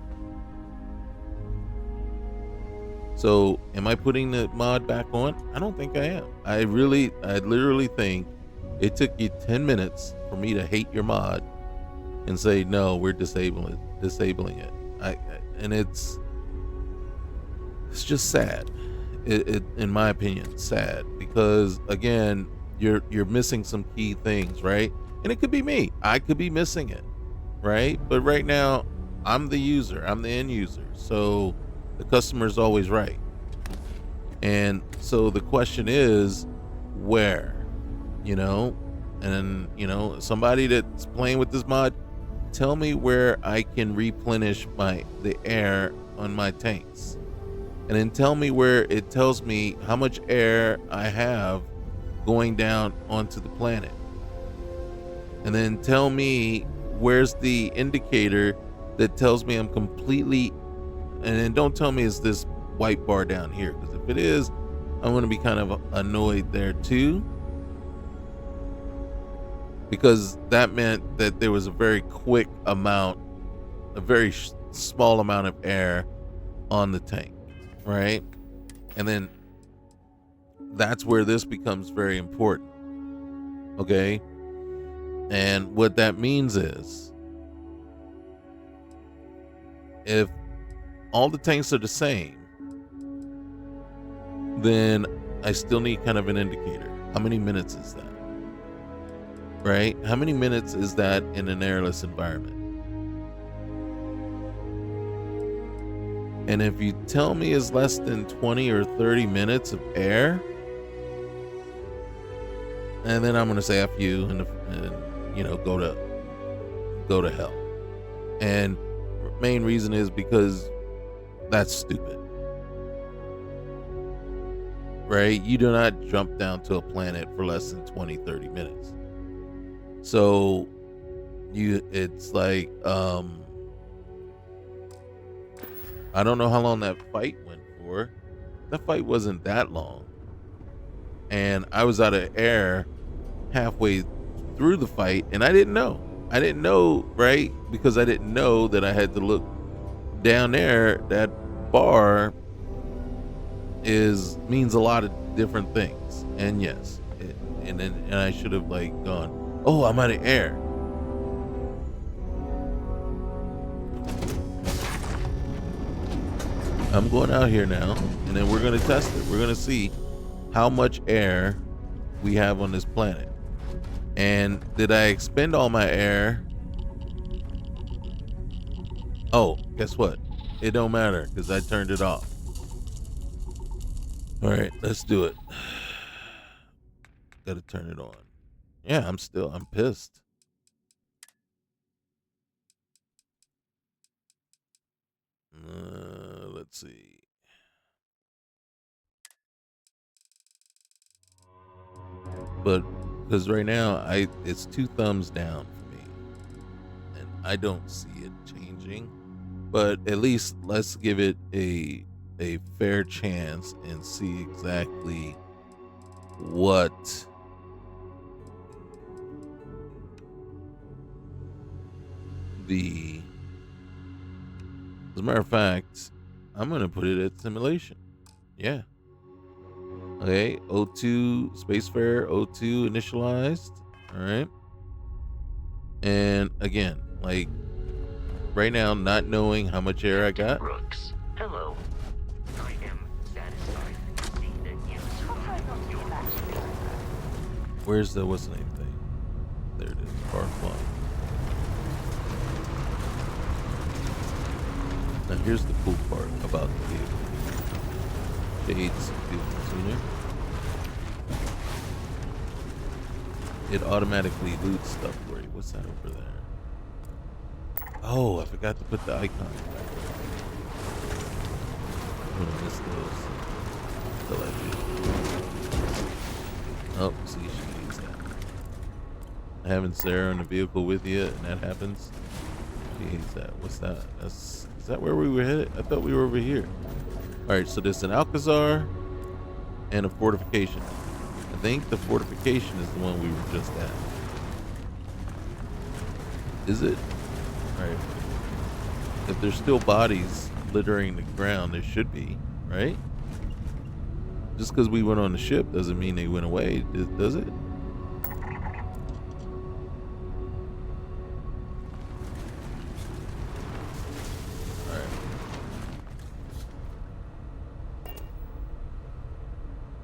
So, am I putting the mod back on? I don't think I am. I literally think it took you 10 minutes for me to hate your mod and say, no, we're disabling it. And it's just sad. It in my opinion, sad, because again, you're missing some key things, right? And it could be me. I could be missing it, right? But right now, I'm the user. I'm the end user. So the customer's always right. And so the question is, where? And somebody that's playing with this mod, tell me where I can replenish the air on my tanks. And then tell me where it tells me how much air I have going down onto the planet. And then tell me where's the indicator that tells me I'm completely, and then don't tell me it's this white bar down here, because if it is, I'm going to be kind of annoyed there too, because that meant that there was a very small amount of air on the tank, right? And then that's where this becomes very important, okay? And what that means is, if all the tanks are the same, then I still need kind of an indicator. How many minutes is that? Right? How many minutes is that in an airless environment? And if you tell me it's less than 20 or 30 minutes of air, and then I'm going to say F you and go to hell. And main reason is because that's stupid. right? You do not jump down to a planet for less than 20, 30 minutes. So it's like, I don't know how long that fight went for. That fight wasn't that long. And I was out of air halfway through the fight, and I didn't know. Right? Because I didn't know that I had to look down there. That bar means a lot of different things. And yes, and I should have like gone, oh, I'm out of air. I'm going out here now, and then we're going to test it. We're going to see how much air we have on this planet. And did I expend all my air? Oh, guess what? It don't matter because I turned it off. All right, let's do it. Got to turn it on. Yeah, I'm pissed. Let's see. But because right now it's 2 thumbs down for me, and I don't see it changing. But at least let's give it a fair chance and see exactly what as a matter of fact, I'm gonna put it at simulation. Yeah. Okay, O2 Spacefarer, O2 initialized. All right. And again, like right now, not knowing how much air I got. Brooks, hello. I am satisfied to see that you survived your experience. Where's the what's the name thing? There it is. Bar flying. Now here's the cool part about the vehicle. Shades vehicle tuner. It automatically loots stuff for you. What's that over there? Oh, I forgot to put the icon. I'm gonna miss those. Until I do. Oh, see, she needs that. Having Sarah in the vehicle with you, and that happens. She hates that. What's that? Is that where we were headed? I thought we were over here. All right, so there's an Alcazar and a fortification. I think the fortification is the one we were just at. Is it? All right. If there's still bodies littering the ground, there should be, right? Just because we went on the ship doesn't mean they went away, does it?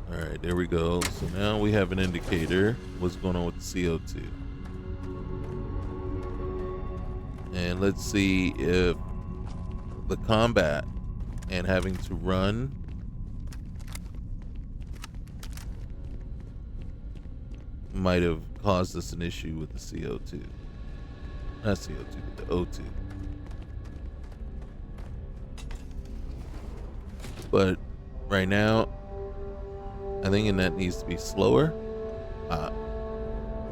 Alright, there we go. So now we have an indicator. What's going on with the CO2? And let's see if the combat and having to run might have caused us an issue with the CO2. Not CO2, but the O2. But right now, I think that needs to be slower.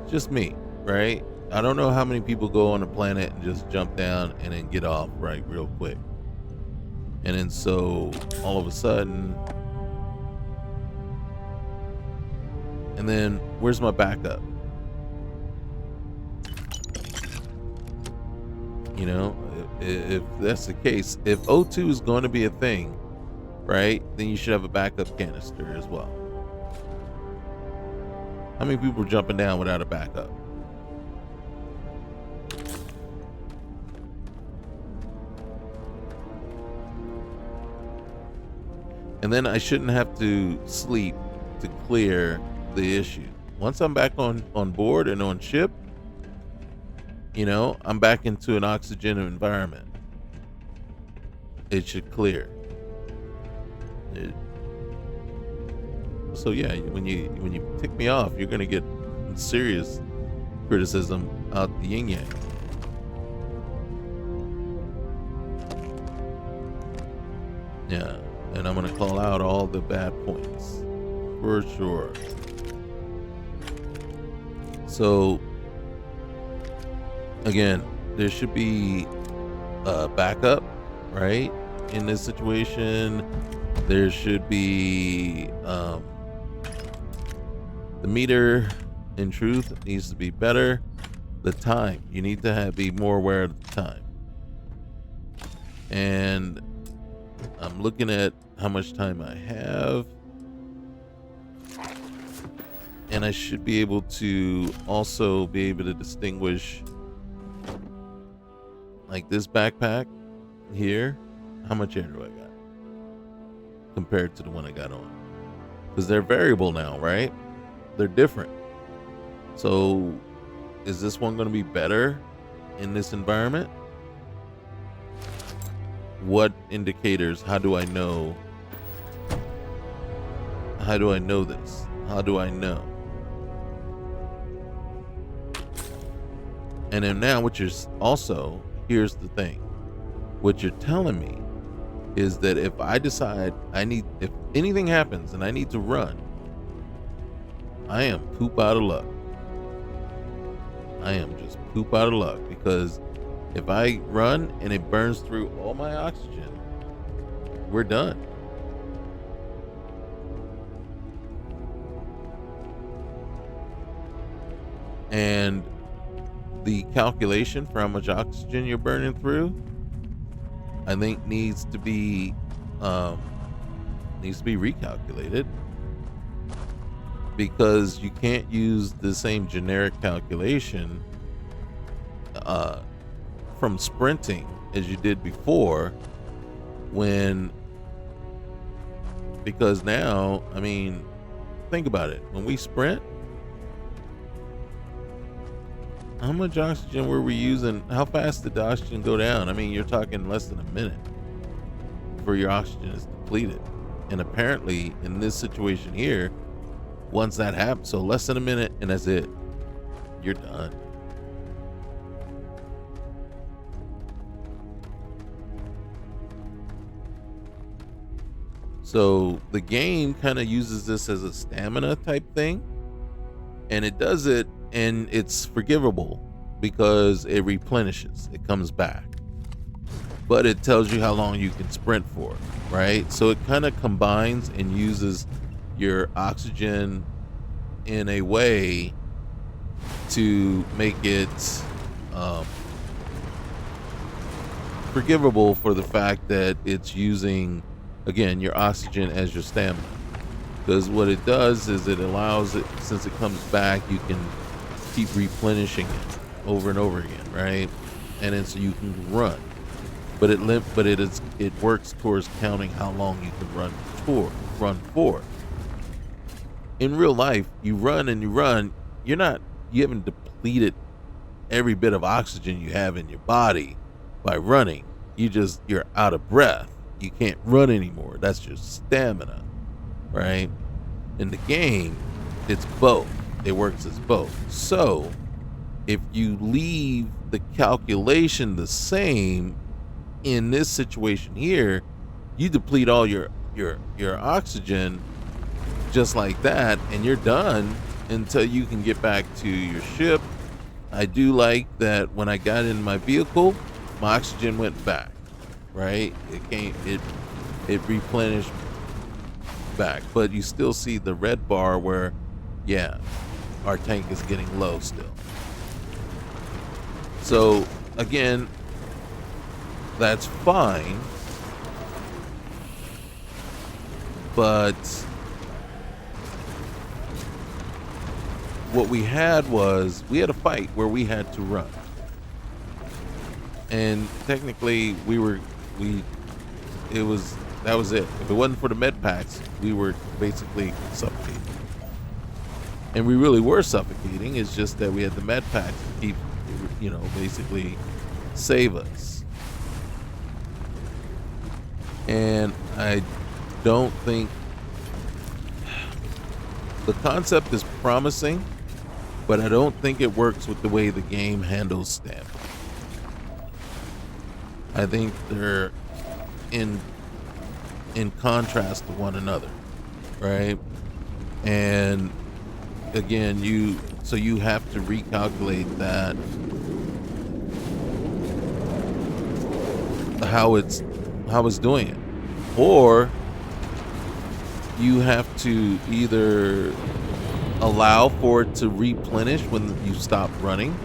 Just me, right? I don't know how many people go on a planet and just jump down and then get off right real quick. And then so all of a sudden, and then where's my backup? You know, if that's the case, if O2 is going to be a thing, right, then you should have a backup canister as well. How many people are jumping down without a backup? And then I shouldn't have to sleep to clear the issue. Once I'm back on board and on ship, you know, I'm back into an oxygen environment. It should clear. So yeah, when you tick me off, you're gonna get serious criticism out the yin yang. Yeah, and I'm gonna call out all the bad points. for sure. So again, there should be a backup, right? In this situation, there should be the meter. In truth, needs to be better. The time, you need to be more aware of the time. And I'm looking at how much time I have, and I should be able to also be able to distinguish, like this backpack here, how much air do I got compared to the one I got on, because they're variable now, right? They're different. So is this one going to be better in this environment? What indicators? How do I know? How do I know this? How do I know? And then now what you're also, here's the thing. What you're telling me is that if I decide if anything happens and I need to run, I am poop out of luck. I am just poop out of luck, because if I run and it burns through all my oxygen, we're done. And the calculation for how much oxygen you're burning through, I think needs to be recalculated, because you can't use the same generic calculation from sprinting as you did before, because now, I mean, think about it. When we sprint, how much oxygen were we using? How fast did the oxygen go down? I mean, you're talking less than a minute before your oxygen is depleted. And apparently in this situation here, once that happens, so less than a minute and that's it, you're done. So the game kind of uses this as a stamina type thing, and it does it, and it's forgivable because it replenishes, it comes back, but it tells you how long you can sprint for, right? So it kind of combines and uses your oxygen in a way to make it forgivable for the fact that it's using, again, your oxygen as your stamina. Because what it does is it allows it, since it comes back, you can keep replenishing it over and over again, right? And then so you can run, but it works towards counting how long you can run for. In real life, you run and you run, you haven't depleted every bit of oxygen you have in your body by running. You're out of breath. You can't run anymore. That's just stamina, right? In the game, it's both. It works as both. So if you leave the calculation the same in this situation here, you deplete all your oxygen just like that, and you're done until you can get back to your ship. I do like that when I got in my vehicle, my oxygen went back, right? It replenished back, but you still see the red bar where, yeah, our tank is getting low still. So again, that's fine, but what we had a fight where we had to run, and technically that was it. If it wasn't for the med packs, we were basically suffocating, and we really were suffocating. It's just that we had the med packs to keep, basically save us. And I don't think the concept is promising, but I don't think it works with the way the game handles stamina. I think they're in contrast to one another, right? And again, you have to recalculate that how it's doing it, or you have to either allow for it to replenish when you stop running.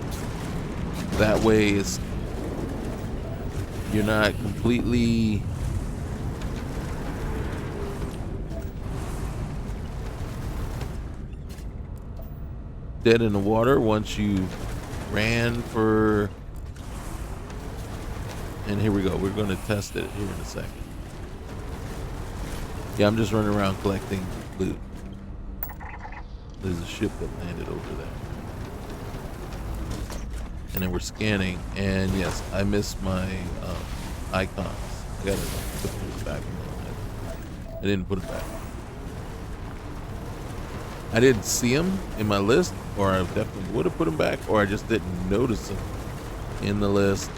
That way you're not completely dead in the water once you ran for. And here we go. We're going to test it here in a second. Yeah, I'm just running around collecting loot. There's a ship that landed over there. And then we're scanning. And yes, I missed my icons. I got to put it back. I didn't put it back. I didn't see them in my list, or I definitely would have put them back, or I just didn't notice them in the list.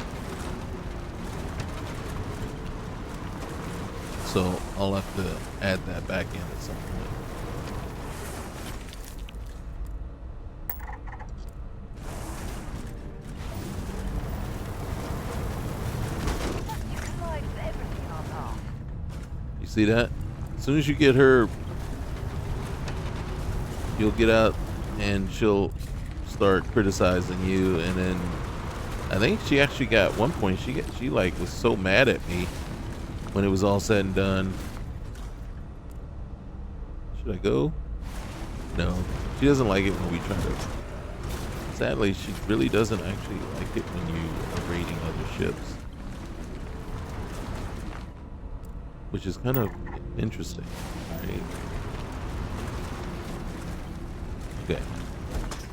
So I'll have to add that back in at some point. You see that? As soon as you get her, you'll get out and she'll start criticizing you. And then I think she actually got one point. She like was so mad at me when it was all said and done. Should I go? No, she doesn't like it when we try to. Sadly, she really doesn't actually like it when you are raiding other ships, which is kind of interesting, right? Okay.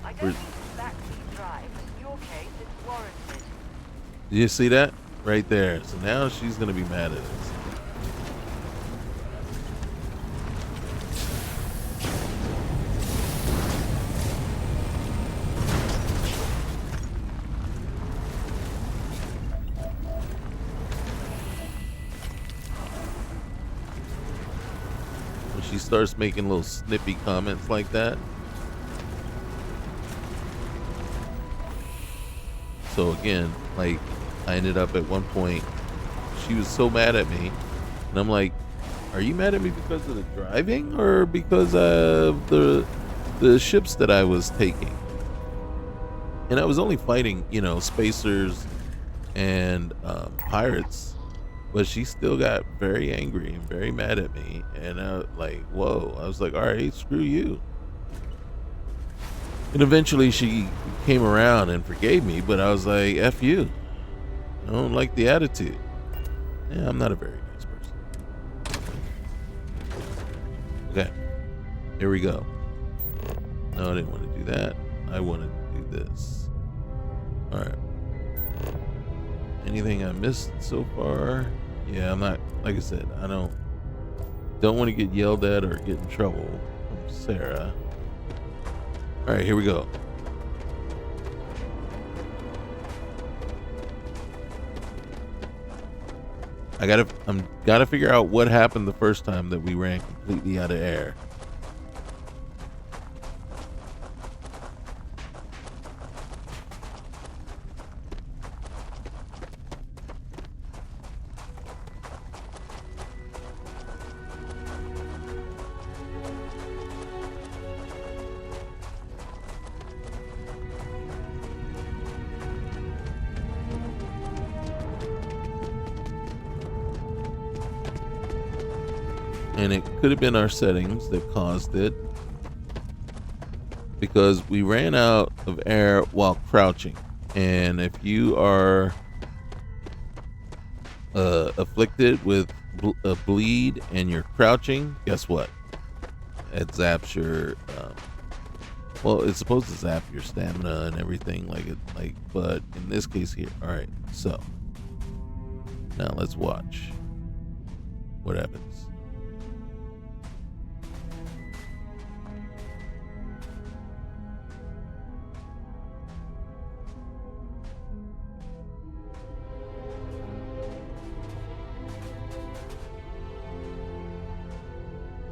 I don't need the backseat drive. In your case, it's warranted. Did you see that? Right there. So now she's going to be mad at us. When she starts making little snippy comments like that. So again, like, I ended up at one point, she was so mad at me, and I'm like, are you mad at me because of the driving or because of the ships that I was taking? And I was only fighting, spacers and pirates, but she still got very angry and very mad at me. And I was like, all right, screw you. And eventually she came around and forgave me, but I was like, F you. I don't like the attitude. Yeah, I'm not a very nice person. Okay, here we go. No, I didn't want to do that. I wanted to do this. All right. Anything I missed so far? Yeah, I'm not, like I said, I don't want to get yelled at or get in trouble from Sarah. All right, here we go. I gotta figure out what happened the first time that we ran completely out of air. And it could have been our settings that caused it, because we ran out of air while crouching. And if you are afflicted with a bleed and you're crouching, guess what? It zaps your well, it's supposed to zap your stamina and everything, but in this case here. All right, so now let's watch what happens.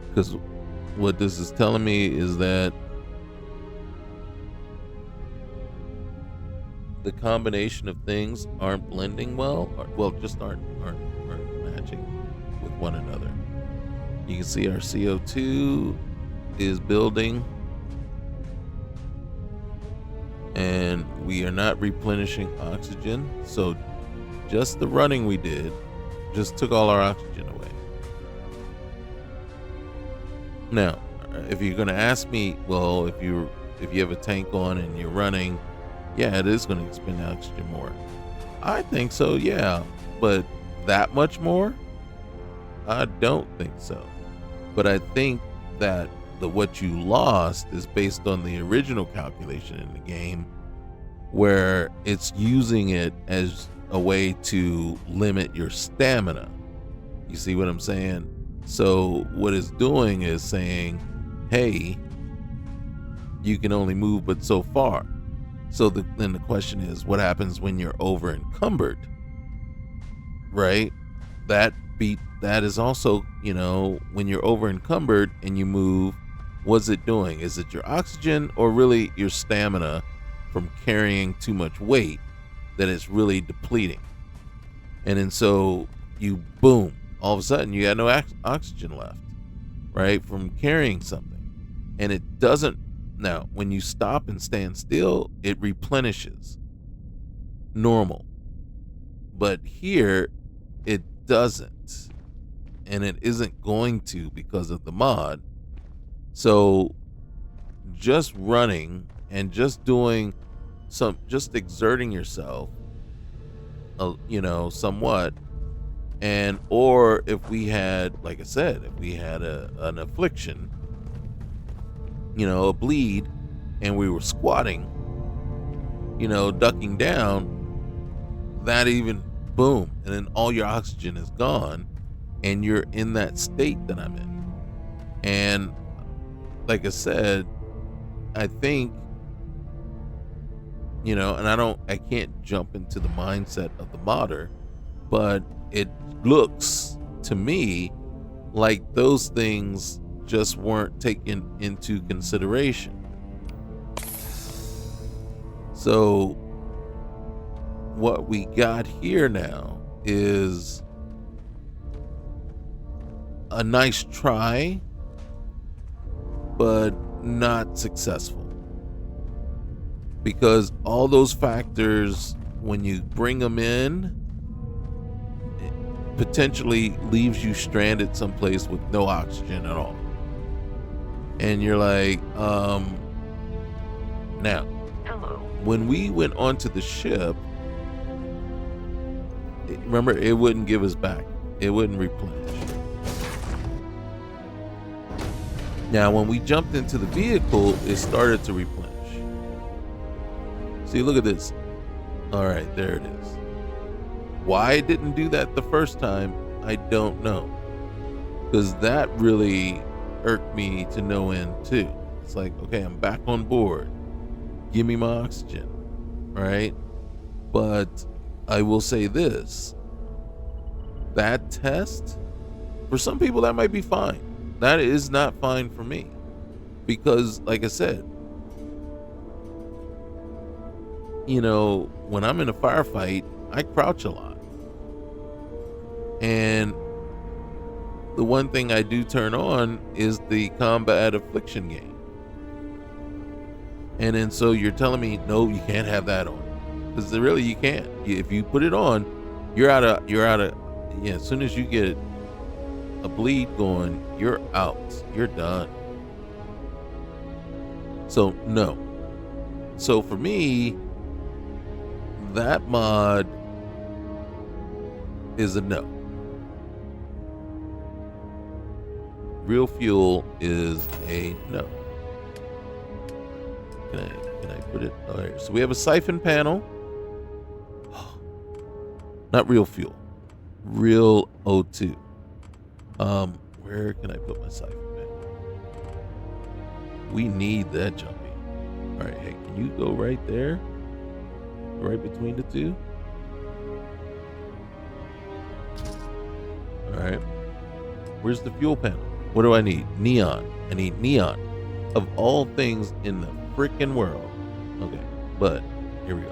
Because what this is telling me is that the combination of things aren't blending well, just aren't matching with one another. You can see our CO2 is building, and we are not replenishing oxygen. So just the running we did just took all our oxygen away. Now, if you're going to ask me, well, if you have a tank on and you're running, yeah, it is going to expend oxygen more. I think so, yeah, but that much more? I don't think so. But I think that what you lost is based on the original calculation in the game, where it's using it as a way to limit your stamina. You see what I'm saying? So what it's doing is saying, hey, you can only move but so far. So then the question is, what happens when you're over encumbered? Right? That is also, when you're over encumbered and you move, what's it doing? Is it your oxygen or really your stamina from carrying too much weight that it's really depleting? And then so you, boom, all of a sudden you got no oxygen left, right, from carrying something. And it doesn't. Now, when you stop and stand still, it replenishes normal. But here, it doesn't. And it isn't going to because of the mod. So just running and just doing just exerting yourself, somewhat. And, or if we had, like I said, if we had an affliction, a bleed, and we were squatting, ducking down, that even, boom, and then all your oxygen is gone, and you're in that state that I'm in. And like I said, I think, and I can't jump into the mindset of the modder, but it looks to me like those things just weren't taken into consideration. So what we got here now is a nice try, but not successful, because all those factors, when you bring them in, it potentially leaves you stranded someplace with no oxygen at all. And you're like, now, Hello. when we went onto the ship, remember, it wouldn't give us back. It wouldn't replenish. Now, when we jumped into the vehicle, it started to replenish. See, look at this. All right, there it is. Why it didn't do that the first time, I don't know. Because that really irked me to no end too. It's like, okay, I'm back on board. Give me my oxygen, right? But I will say this. That test, for some people that might be fine. That is not fine for me. Because, like I said, when I'm in a firefight, I crouch a lot. And the one thing I do turn on is the combat affliction game. And then so you're telling me, no, you can't have that on. Because really you can't. If you put it on, you're out of, as soon as you get a bleed going, you're out. You're done. So no. So for me, that mod is a no. Real fuel is a no. Can I put it? All right. So we have a siphon panel. Not real fuel. Real O2. Where can I put my siphon panel? We need that jumpy. All right. Hey, can you go right there? Right between the two? All right. Where's the fuel panel? What do I need? Neon. I need neon. Of all things in the freaking world. Okay, but here we go.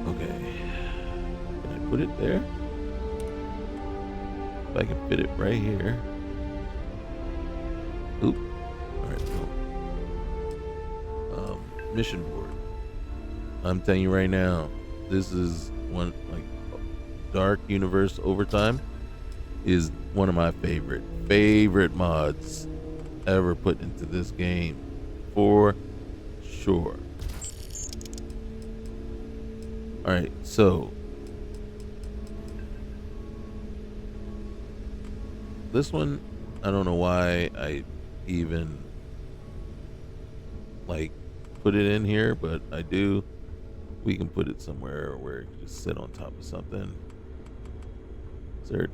Okay. Can I put it there? If I can fit it right here. Oop. Alright, cool. Mission board. I'm telling you right now, this is one, like, Dark Universe Overtime is one of my favorite mods ever put into this game, for sure. All right, so this one, I don't know why I even like put it in here, but I do. We can put it somewhere where it can just sit on top of something. Is there a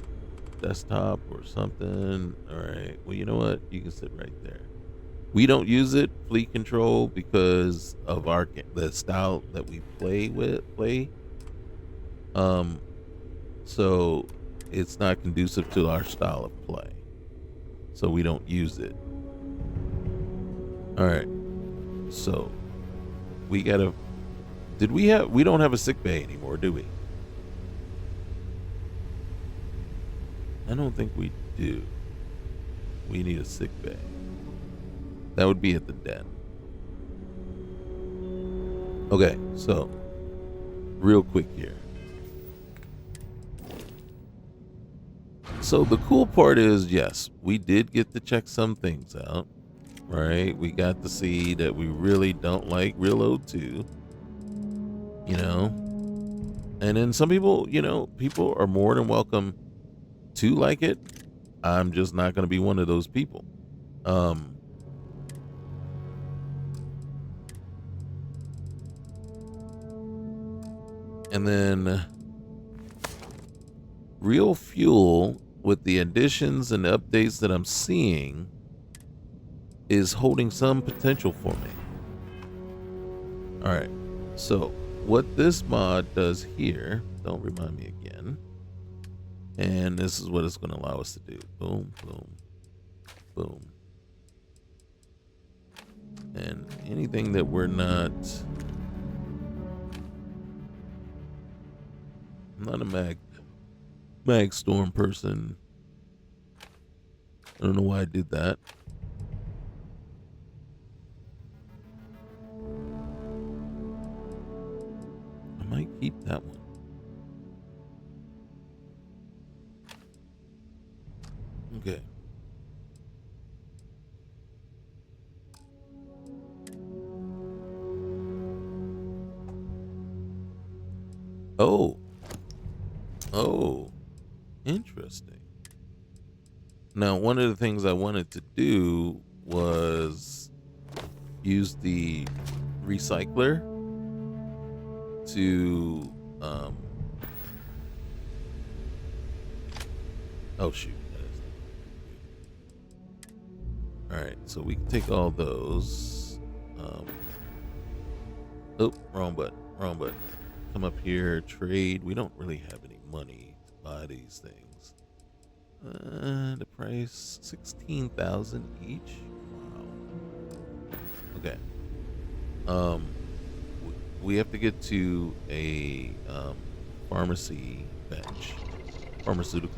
desktop or something? All right. Well, you know what? You can sit right there. We don't use it, fleet control, because of the style that we play. So it's not conducive to our style of play. So we don't use it. All right. So we gotta. We don't have a sick bay anymore, do we? I don't think we do. We need a sick bay. That would be at the den. Okay, so real quick here. So the cool part is, yes, we did get to check some things out, right? We got to see that we really don't like Reload 2. You know, and then some people, people are more than welcome to like it. I'm just not going to be one of those people. And then Real Fuel, with the additions and updates that I'm seeing, is holding some potential for me. All right, so what this mod does here, don't remind me again, and this is what it's going to allow us to do. Boom, boom, boom. And anything that we're not, I'm not a mag storm person. I don't know why I did that. I might keep that one. Okay. Oh, interesting. Now, one of the things I wanted to do was use the recycler to oh shoot. All right, so we can take all those. Oh, wrong button. Come up here, trade. We don't really have any money to buy these things. The price 16,000 each. Wow. Okay. We have to get to a pharmaceutical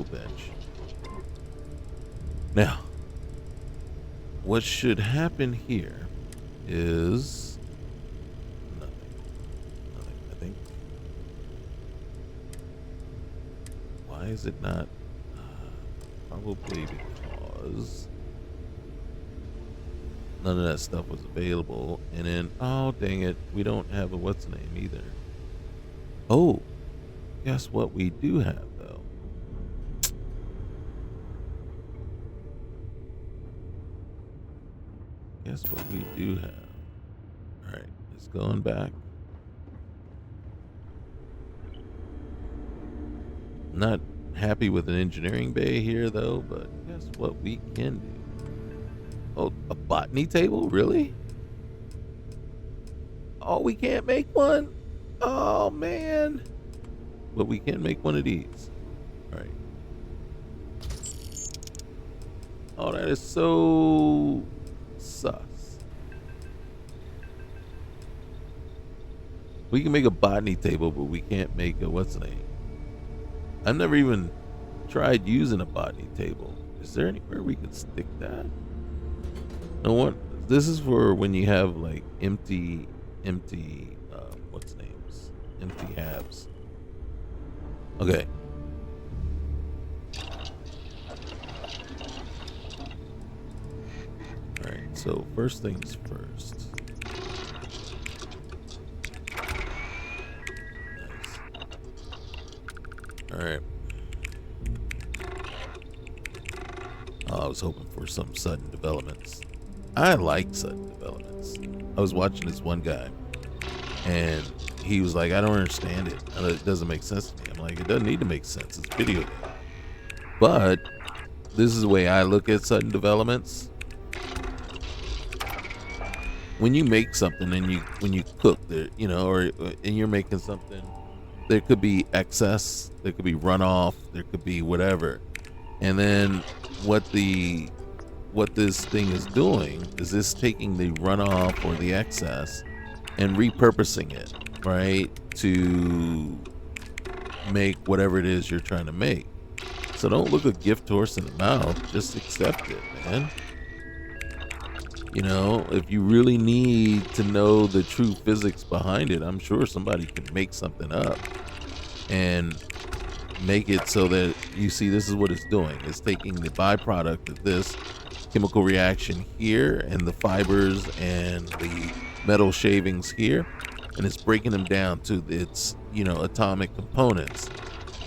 bench. Now, what should happen here is nothing, I think. Why is it not? Probably because none of that stuff was available. And then, oh dang it, we don't have a what's name either. Oh, guess what we do have though? Guess what we do have? All right, it's going back. Not happy with an engineering bay here though, but guess what we can do? Oh, a botany table? Really? Oh, we can't make one? Oh man. But we can make one of these. All right. Oh, that is so sus. We can make a botany table, but we can't make a what's the name? I've never even tried using a botany table. Is there anywhere we could stick that? No one. This is for when you have like empty, what's names? Empty halves. Okay. All right. So first things first. Nice. All right. Oh, I was hoping for some sudden developments. I like sudden developments. I was watching this one guy, and he was like, I don't understand it. It doesn't make sense to me. I'm like, it doesn't need to make sense. It's a video game. But this is the way I look at sudden developments. When you make something and when you cook there, you know, and you're making something, there could be excess, there could be runoff, there could be whatever. And then what this thing is doing is this taking the runoff or the excess and repurposing it, right, to make whatever it is you're trying to make. So don't look a gift horse in the mouth, just accept it, man. You know, if you really need to know the true physics behind it, I'm sure somebody can make something up and make it so that you see this is what it's doing. It's taking the byproduct of this chemical reaction here and the fibers and the metal shavings here, and it's breaking them down to its, you know, atomic components.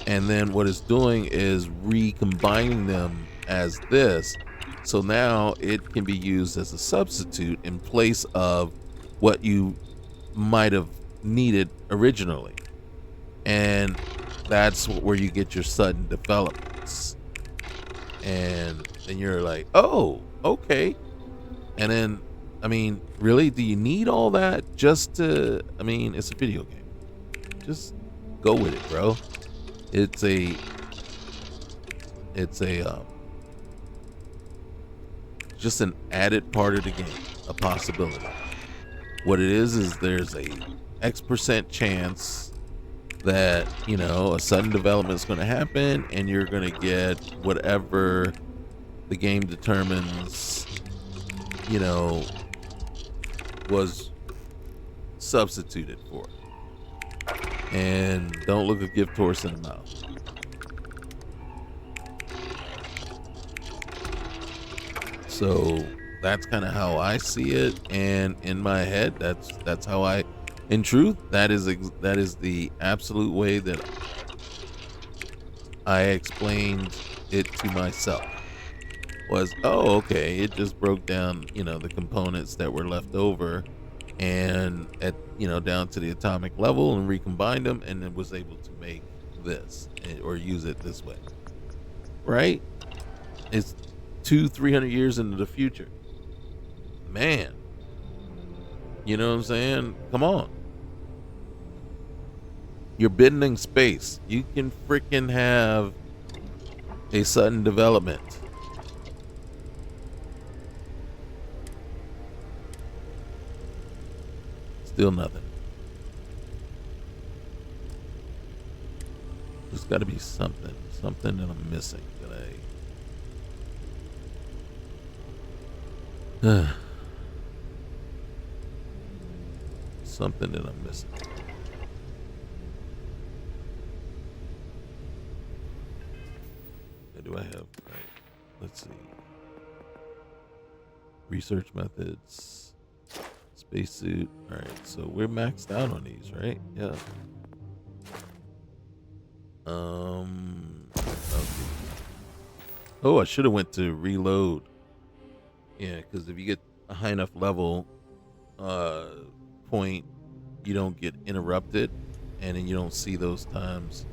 And then what it's doing is recombining them as this. So now it can be used as a substitute in place of what you might have needed originally. And that's where you get your sudden developments. And then you're like, oh, okay. And then, I mean, really, do you need all that just to, I mean, it's a video game. Just go with it, bro. It's just an added part of the game, a possibility. What it is there's a X% chance that, you know, a sudden development is going to happen and you're going to get whatever the game determines, you know, was substituted for. And don't look a gift horse in the mouth. So that's kind of how I see it, and in my head, that's how I, in truth, that is the absolute way that I explained it to myself. Was, oh, okay, it just broke down, you know, the components that were left over, and at, you know, down to the atomic level, and recombined them, and it was able to make this or use it this way, right? It's 200-300 years into the future, man. You know what I'm saying? Come on. You're bending space. You can freaking have a sudden development. Still nothing. There's got to be something that I'm missing that something that I'm missing. What do I have? All right, let's see. Research methods, spacesuit. All right, so we're maxed out on these, right? Yeah. Okay. Oh, I should have went to reload. Yeah, because if you get a high enough level point, you don't get interrupted, and then you don't see those times.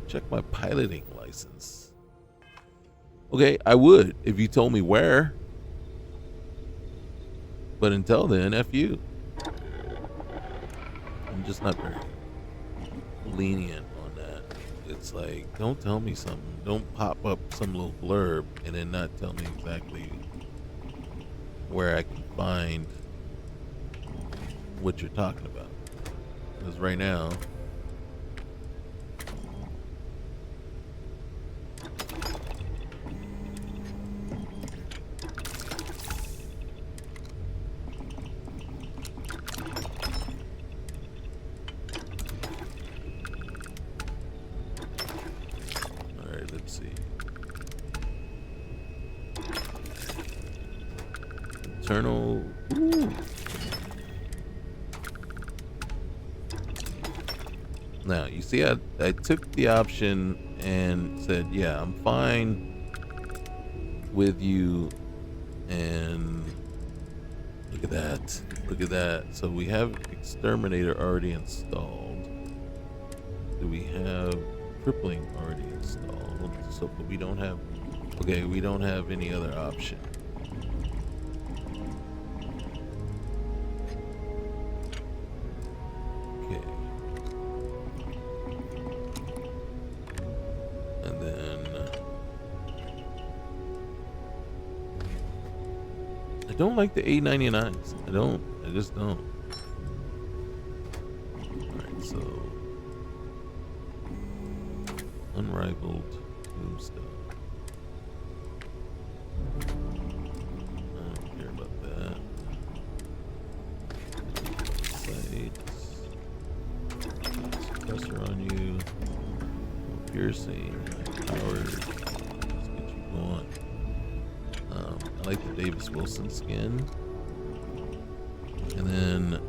Check my piloting license. Okay, I would if you told me where. But until then, F you. I'm just not very lenient on that. It's like, don't tell me something. Don't pop up some little blurb and then not tell me exactly where I can find what you're talking about. Because right now, let's see. Eternal. Ooh. Now, you see, I took the option and said, yeah, I'm fine with you. And look at that. Look at that. So we have Exterminator already installed. Do we have Crippling already installed? So, but we don't have, okay, we don't have any other option. Okay. And then, I don't like the $8.99s. I just don't. Alright, so, Unrivaled Tombstone. I don't care about that. Sights. Suppressor on you. Piercing. Powers. Let's get you going. I like the Davis Wilson skin. And then,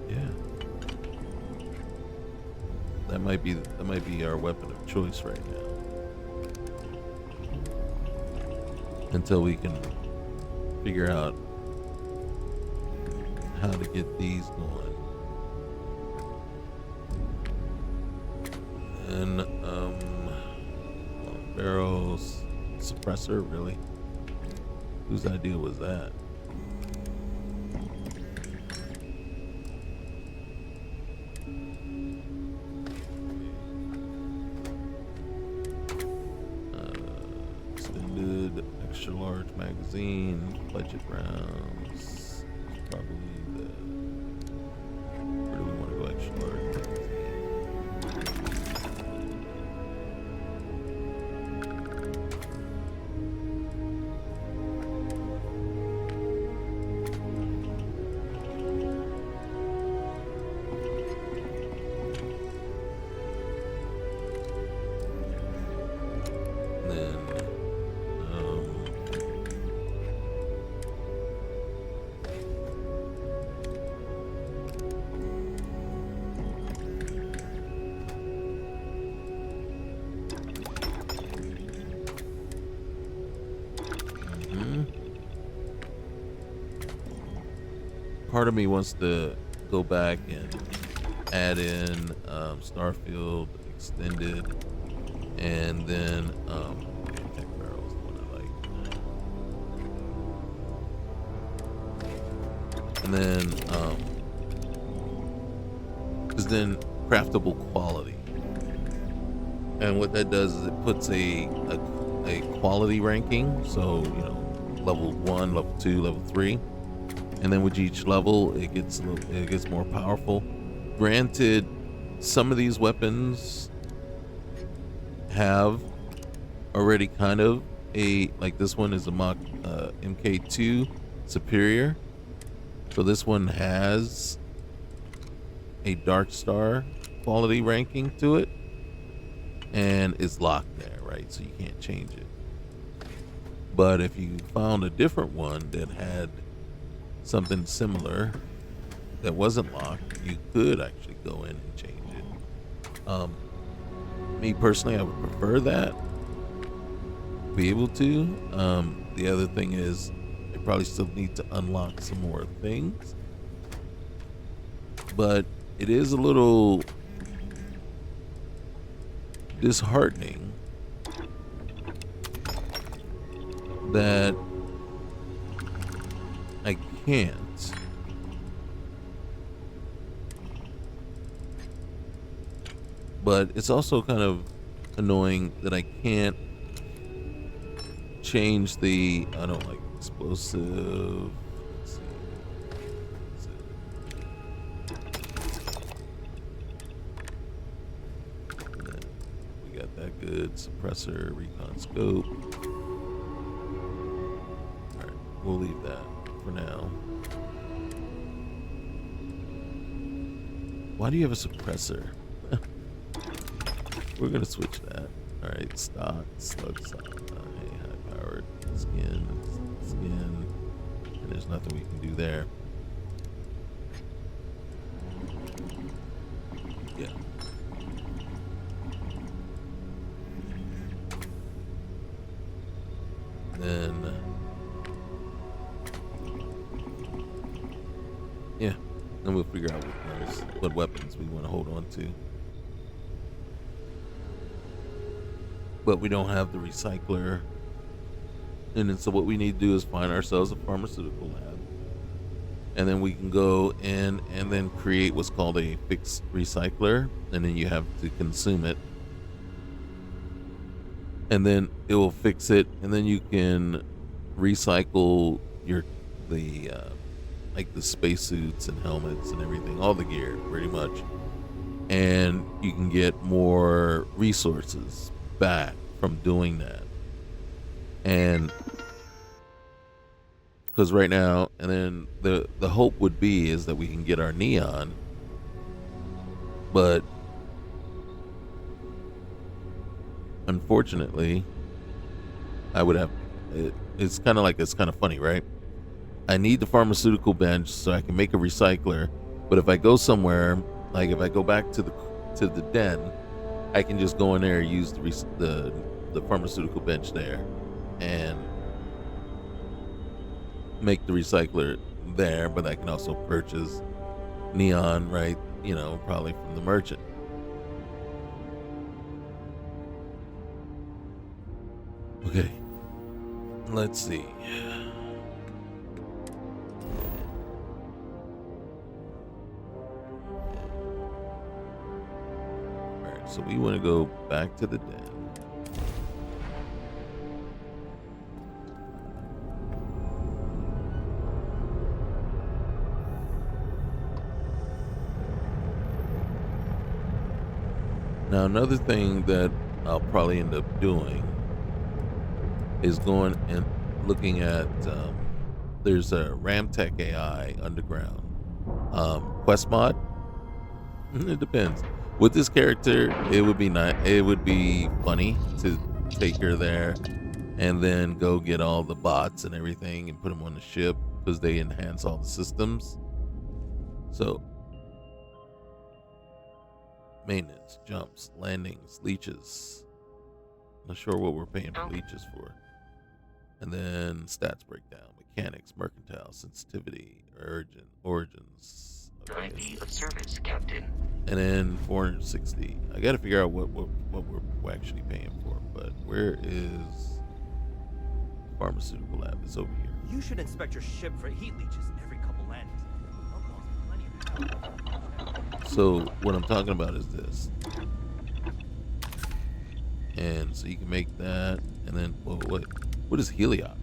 yeah. That might be our weapon of choice right now. Until we can figure out how to get these going. And long barrels suppressor, really? Whose idea was that? Extra large magazine, budget rounds. Probably the. Where do we want to go? Extra large magazine. Part of me wants to go back and add in Starfield extended, and then tech barrels, the one I like, and then because then craftable quality, and what that does is it puts a quality ranking. So level 1, level 2, level 3. And then with each level, it gets more powerful. Granted, some of these weapons have already kind of like this one is a Mach MK2 superior. So this one has a Darkstar quality ranking to it, and it's locked there, right? So you can't change it. But if you found a different one that had something similar that wasn't locked, you could actually go in and change it. Me personally, I would prefer that, be able to. The other thing is I probably still need to unlock some more things, but it is a little disheartening that I can't. But it's also kind of annoying that I can't change the, I don't like explosive. Let's see. And then we got that good suppressor, recon scope. All right, we'll leave that for now. Why do you have a suppressor? We're gonna switch that. All right, stock, slug, high powered, skin, and there's nothing we can do there. Yeah. Then, yeah, then we'll figure out what weapons we want to hold on to. But we don't have the recycler. And then so what we need to do is find ourselves a pharmaceutical lab. And then we can go in and then create what's called a fixed recycler. And then you have to consume it. And then it will fix it. And then you can recycle like the spacesuits and helmets and everything, all the gear pretty much. And you can get more resources back from doing that. And because right now, and then the hope would be is that we can get our neon, but unfortunately I would have it's kind of funny, right? I need the pharmaceutical bench so I can make a recycler, but if I go somewhere, like if I go back to the den, I can just go in there and use the pharmaceutical bench there and make the recycler there, but I can also purchase neon, right? You know, probably from the merchant. Okay, let's see. So we want to go back to the den. Now another thing that I'll probably end up doing is going and looking at, there's a Ramtech AI underground quest mod. It depends. With this character, it would be nice. It would be funny to take her there, and then go get all the bots and everything, and put them on the ship because they enhance all the systems. So, maintenance, jumps, landings, leeches. Not sure what we're paying for leeches for. And then stats breakdown, mechanics, mercantile, sensitivity, origins. Okay. ID of service, Captain. And then 460. I got to figure out what we're actually paying for. But where is pharmaceutical lab? It's over here. You should inspect your ship for heat leeches every couple landings. They'll cause plenty of So what I'm talking about is this. And so you can make that, and then what is Heliox?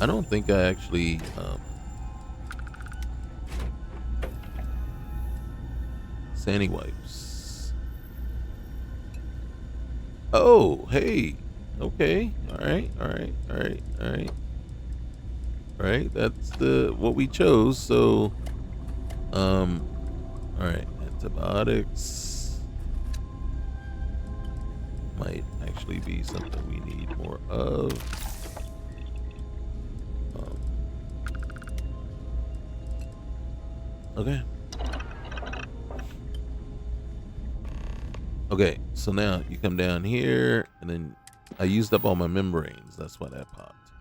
I don't think I actually Sandy wipes. Oh, hey. Okay. All right. That's what we chose. So all right, antibiotics might actually be something we need more of. Okay, so now you come down here, and then I used up all my membranes. That's why that popped.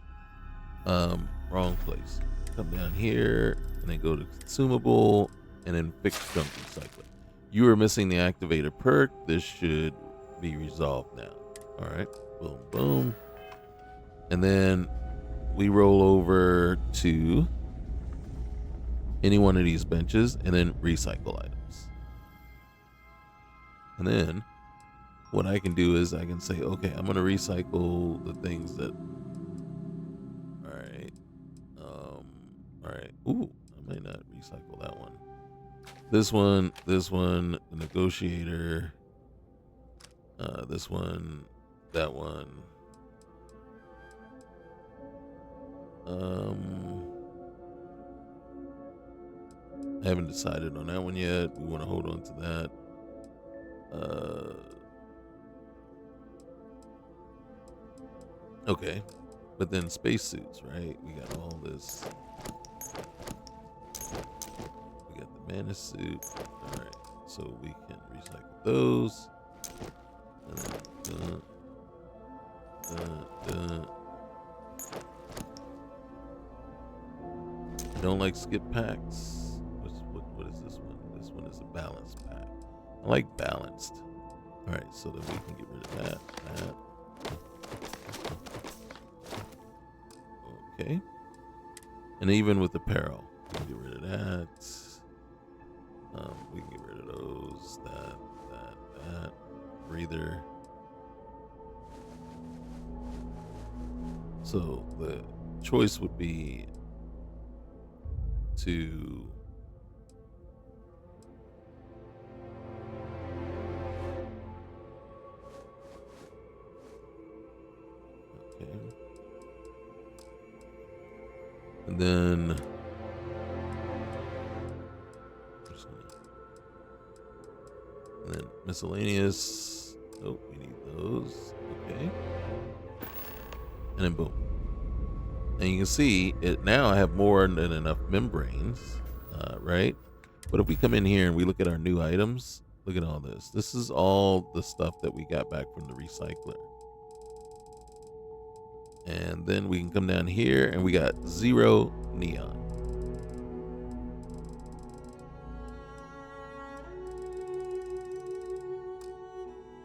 Wrong place. Come down here, and then go to consumable, and then fix junk recycling. You are missing the activator perk. This should be resolved now. All right, boom, boom. And then we roll over to any one of these benches and then recycle items. And then what I can do is I can say, okay, I'm going to recycle the things that, all right. Ooh, I might not recycle that one. This one, the negotiator, this one, that one. I haven't decided on that one yet. We want to hold on to that. Okay, but then spacesuits, right? We got all this. We got the mana suit. All right, so we can recycle those. I don't like skip packs. What is this one? This one is a balanced pack. I like balanced. All right, so that we can get rid of that. Okay. And even with apparel, we can get rid of that. We can get rid of those, that. Breather. So the choice would be to and then miscellaneous. Oh, we need those. Okay. And then boom. And you can see it now. I have more than enough membranes, right? But if we come in here and we look at our new items, look at all this. This is all the stuff that we got back from the recycler. And then we can come down here and we got 0 neon.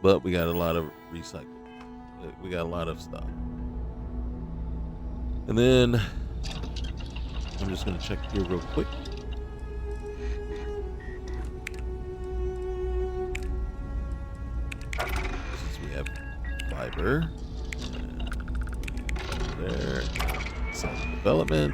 But we got a lot of recycling. We got a lot of stuff. And then I'm just going to check here real quick. Since we have fiber. There. Some development.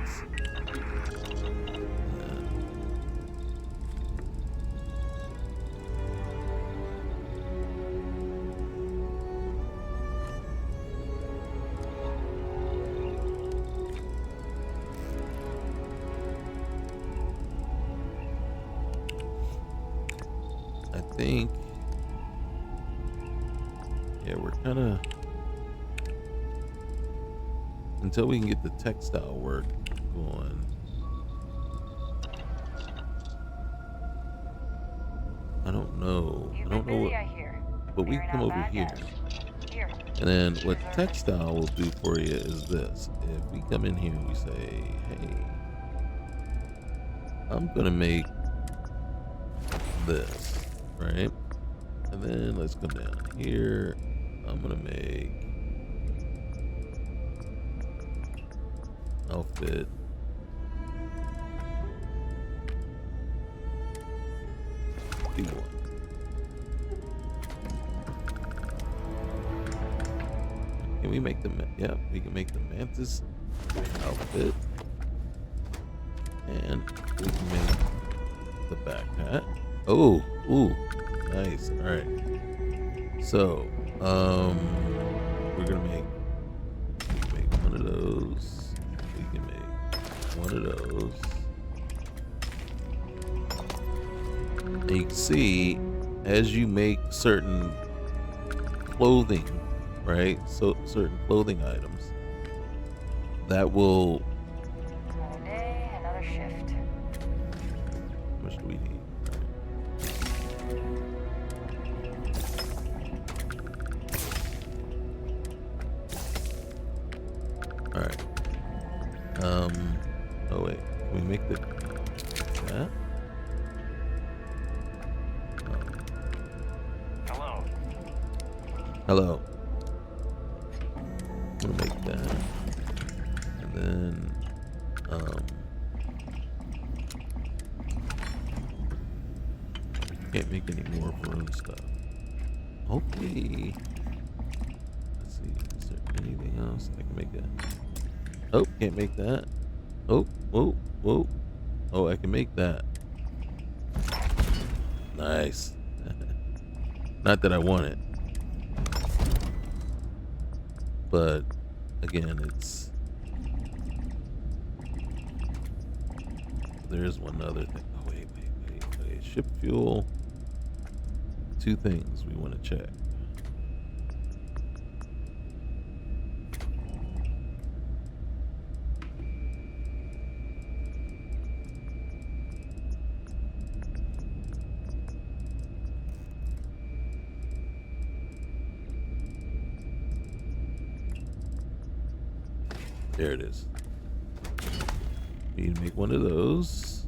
I think, yeah, we're kind of, until we can get the textile work going. I don't know. I don't know what, but we can come over here. And then what textile will do for you is this. If we come in here and we say, hey, I'm going to make this, right? And then let's come down here. I'm going to make outfit. B1. Can we make the, yeah, we can make the mantis outfit. And we can make the backpack. Oh, ooh, nice. All right. So, we're gonna make one of those. We can make one of those. And you can see as you make certain clothing, right? So certain clothing items that will. Another day, another shift. How much do we need? All right. Oh wait, can we make the that? Hello. Hello. make that. And then, can't make any more of our own stuff. Hopefully, let's see, is there anything else I can make that? Oh, can't make that. Oh, whoa, whoa. Oh, I can make that. Nice. Not that I want it. But, again, it's... There's one other thing. Oh, wait. Ship fuel. 2 things we want to check. There it is. We need to make one of those.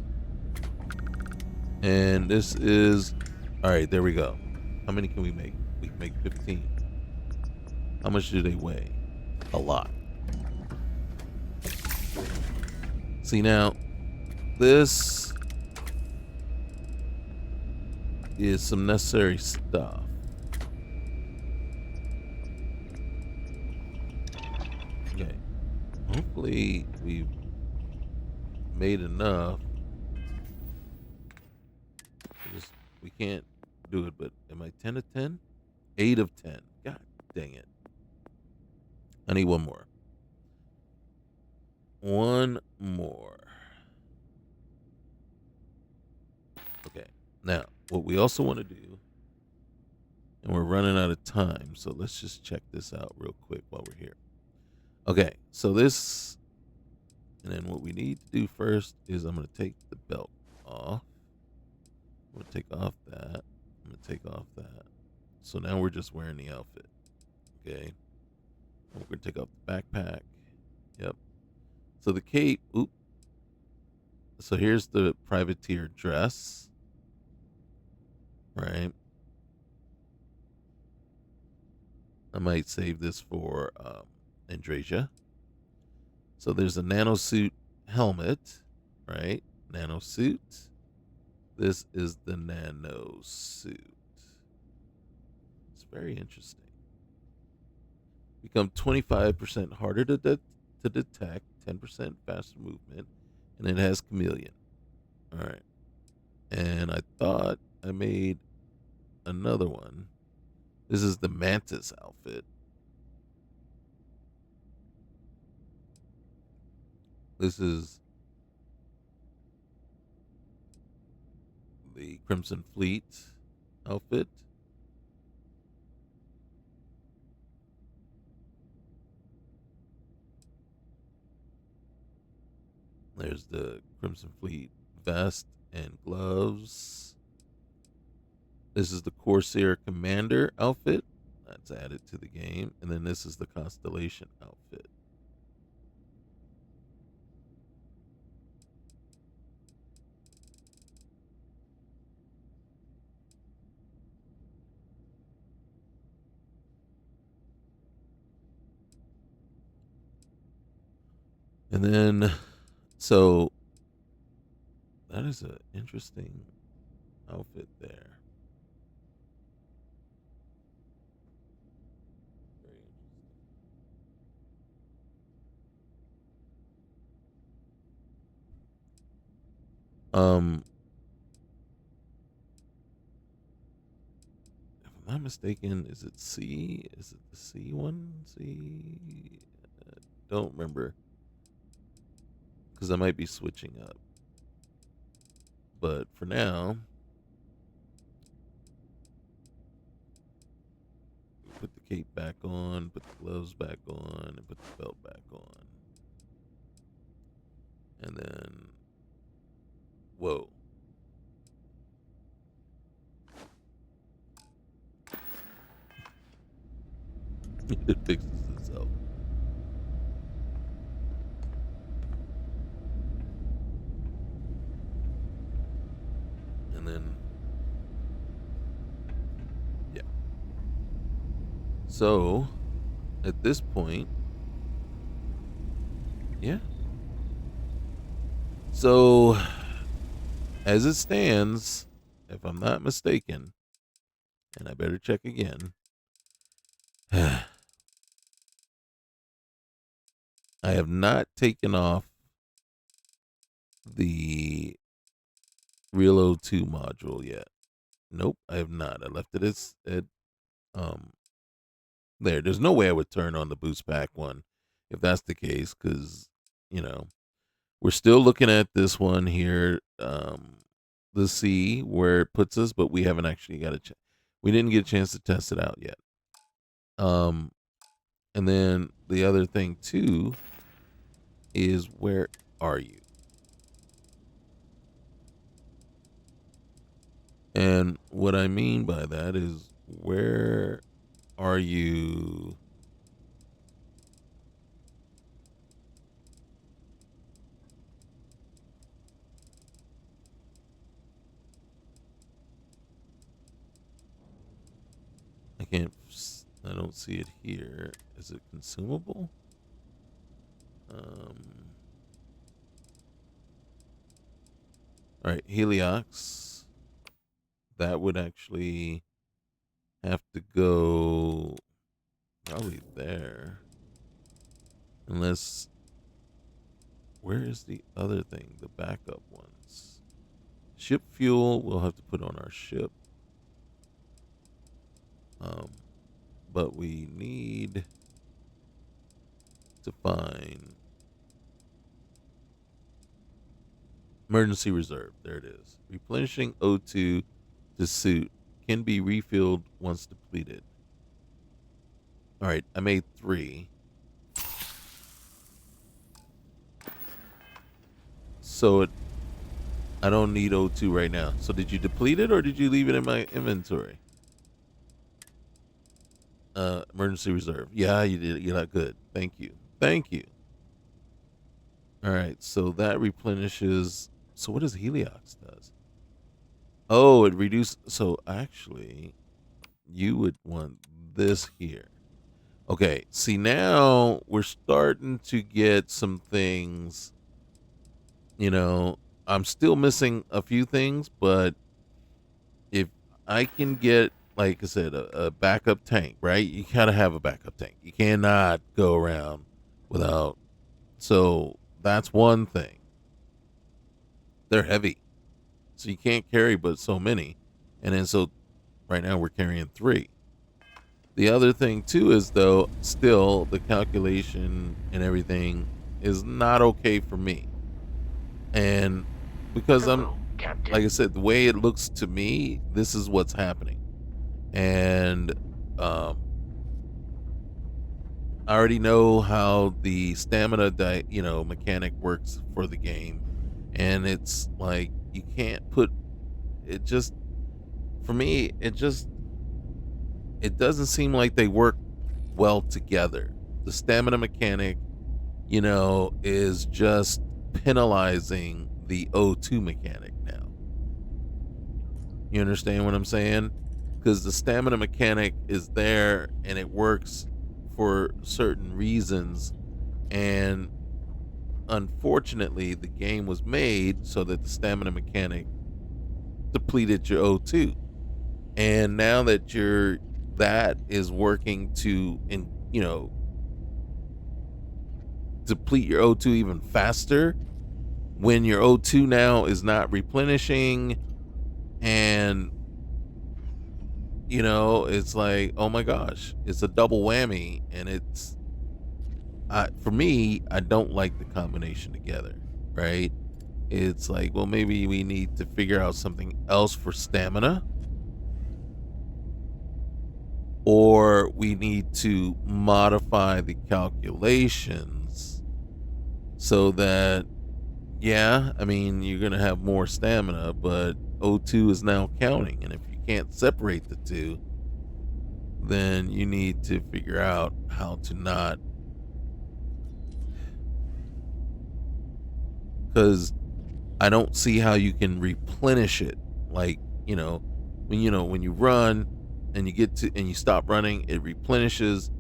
And this is... Alright, there we go. How many can we make? We can make 15. How much do they weigh? A lot. See now, this is some necessary stuff. Okay. Hopefully we've made enough. We can't do it, but am I 10 of 10? 8 of 10. God dang it. I need one more. One more. Okay. Now, what we also want to do, and we're running out of time, so let's just check this out real quick while we're here. Okay, so this, and then what we need to do first is I'm going to take the belt off. I'm going to take off that. I'm going to take off that. So now we're just wearing the outfit. Okay. And we're going to take off the backpack. Yep. So the cape. Oop. So here's the privateer dress. Right. I might save this for Andrasia. So there's a nanosuit helmet. Right. Nanosuit. This is the nano suit. It's very interesting. Become 25% harder to detect, 10% faster movement, and it has chameleon. All right. And I thought I made another one. This is the mantis outfit. This is the Crimson Fleet outfit. There's the Crimson Fleet vest and gloves. This is the Corsair Commander outfit. That's added to the game. And then this is the Constellation outfit. And then, so that is an interesting outfit there. Very interesting. If I'm not mistaken, is it C? Is it the C one? C? Don't remember. Because I might be switching up. But for now, put the cape back on, put the gloves back on, and put the belt back on. And then, whoa. It fixes itself. And then, yeah. So, at this point, Yeah. So, as it stands, if I'm not mistaken, and I better check again, I have not taken off the Real O2 module yet. Nope, I have not. I left it as um there. There's no way I would turn on the boost pack one if that's the case, because you know we're still looking at this one here, to see where it puts us, but we haven't actually got we didn't get a chance to test it out yet. Um, and then the other thing too is, where are you? And what I mean by that is, where are you? I don't see it here. Is it consumable? All right, Heliox. That would actually have to go probably there. Unless, where is the other thing? The backup ones. Ship fuel, we'll have to put on our ship. But we need to find emergency reserve. There it is. Replenishing O2 to suit can be refilled once depleted. All right, I made 3. So I don't need O2 right now. So did you deplete it or did you leave it in my inventory? Emergency reserve. Yeah, you did. You're not good. Thank you. Thank you. All right, so that replenishes. So what does Heliox does? Oh, it reduces. So actually, you would want this here. Okay, see, now we're starting to get some things. I'm still missing a few things, but if I can get, like I said, a backup tank, right? You gotta have a backup tank. You cannot go around without. So that's one thing. They're heavy, so you can't carry but so many. And then so right now we're carrying 3. The other thing too is, though, still the calculation and everything is not okay for me. And because I'm, like I said, the way it looks to me, this is what's happening. And I already know how the stamina mechanic works for the game, and it's like you can't put it. Just for me, it doesn't seem like they work well together. The stamina mechanic, is just penalizing the O2 mechanic now. You understand what I'm saying? Because the stamina mechanic is there and it works for certain reasons, and unfortunately the game was made so that the stamina mechanic depleted your O2, and now that that is working to deplete your O2 even faster, when your O2 now is not replenishing, and it's like, oh my gosh, it's a double whammy. And it's for me, I don't like the combination together, right? It's like, well, maybe we need to figure out something else for stamina, or we need to modify the calculations so that, yeah, I mean, you're going to have more stamina, but O2 is now counting. And if you can't separate the two, then you need to figure out how to not. Because I don't see how you can replenish it. Like, when you run and you stop running, it replenishes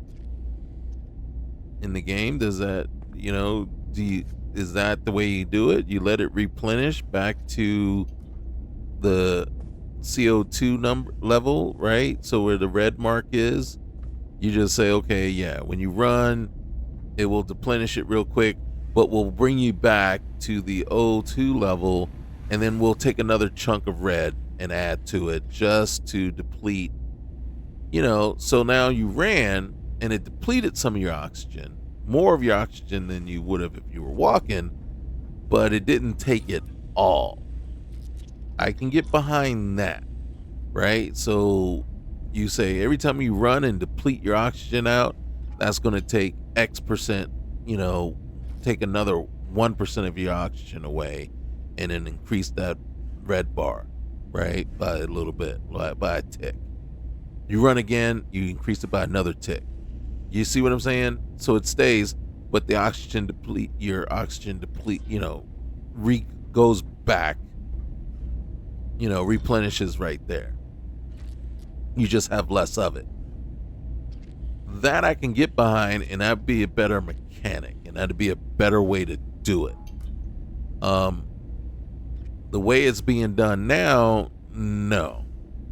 in the game. Does that, is that the way you do it? You let it replenish back to the CO2 number level, right? So where the red mark is, you just say, okay, yeah, when you run, it will deplenish it real quick, but we'll bring you back to the O2 level, and then we'll take another chunk of red and add to it just to deplete, so now you ran and it depleted some of your oxygen, more of your oxygen than you would have if you were walking, but it didn't take it all. I can get behind that, right? So you say every time you run and deplete your oxygen out, that's going to take X percent, take another 1% of your oxygen away, and then increase that red bar, right? By a little bit, by a tick. You run again, you increase it by another tick. You see what I'm saying? So it stays, but the oxygen goes back, replenishes right there. You just have less of it. That I can get behind, and that'd be a better mechanic, and that'd be a better way to do it. The way it's being done now, no,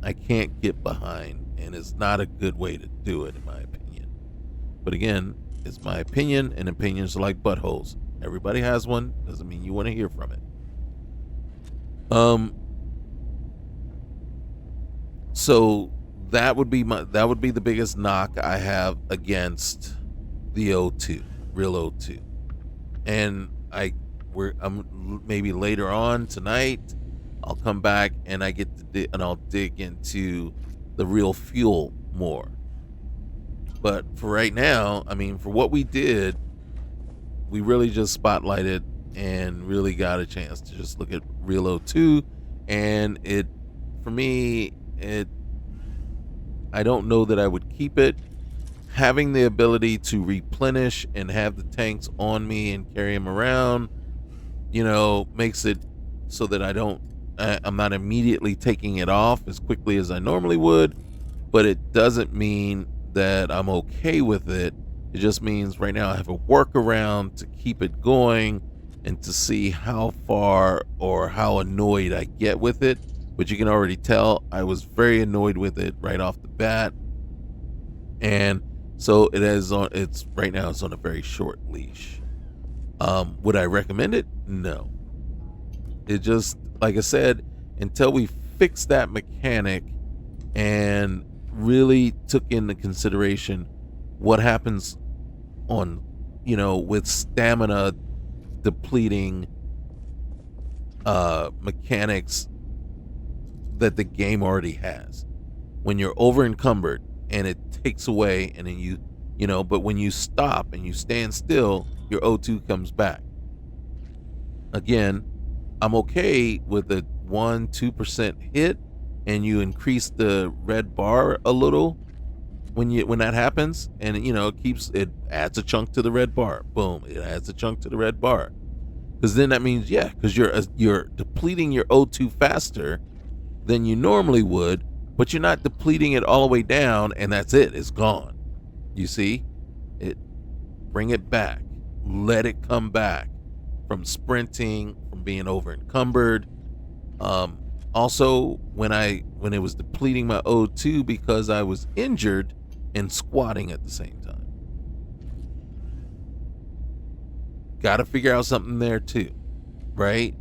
I can't get behind, and it's not a good way to do it, in my opinion. But again, it's my opinion, and opinions are like buttholes. Everybody has one, doesn't mean you want to hear from it. So that would be the biggest knock I have against the O2, real O2. And I'm maybe later on tonight, I'll come back and I'll dig into the real fuel more. But for right now, I mean, for what we did, we really just spotlighted and really got a chance to just look at real O2, and for me, I don't know that I would keep it. Having the ability to replenish and have the tanks on me and carry them around, makes it so that I'm not immediately taking it off as quickly as I normally would, but it doesn't mean that I'm okay with it. It just means right now I have a workaround to keep it going and to see how far or how annoyed I get with it. But you can already tell I was very annoyed with it right off the bat. And so it's right now it's on a very short leash. Would I recommend it? No. It just, like I said, until we fix that mechanic and really took into consideration what happens on, with stamina depleting mechanics that the game already has. When you're over encumbered and it takes away, and then but when you stop and you stand still, your O2 comes back. Again, I'm okay with a 1-2% hit and you increase the red bar a little when that happens, and it adds a chunk to the red bar. Boom, it adds a chunk to the red bar. Because then that means, because you're depleting your O2 faster than you normally would, but you're not depleting it all the way down, and that's it. It's gone. You see? Bring it back. Let it come back from sprinting, from being over encumbered. Also, when it was depleting my O2 because I was injured and squatting at the same time. Got to figure out something there too, right?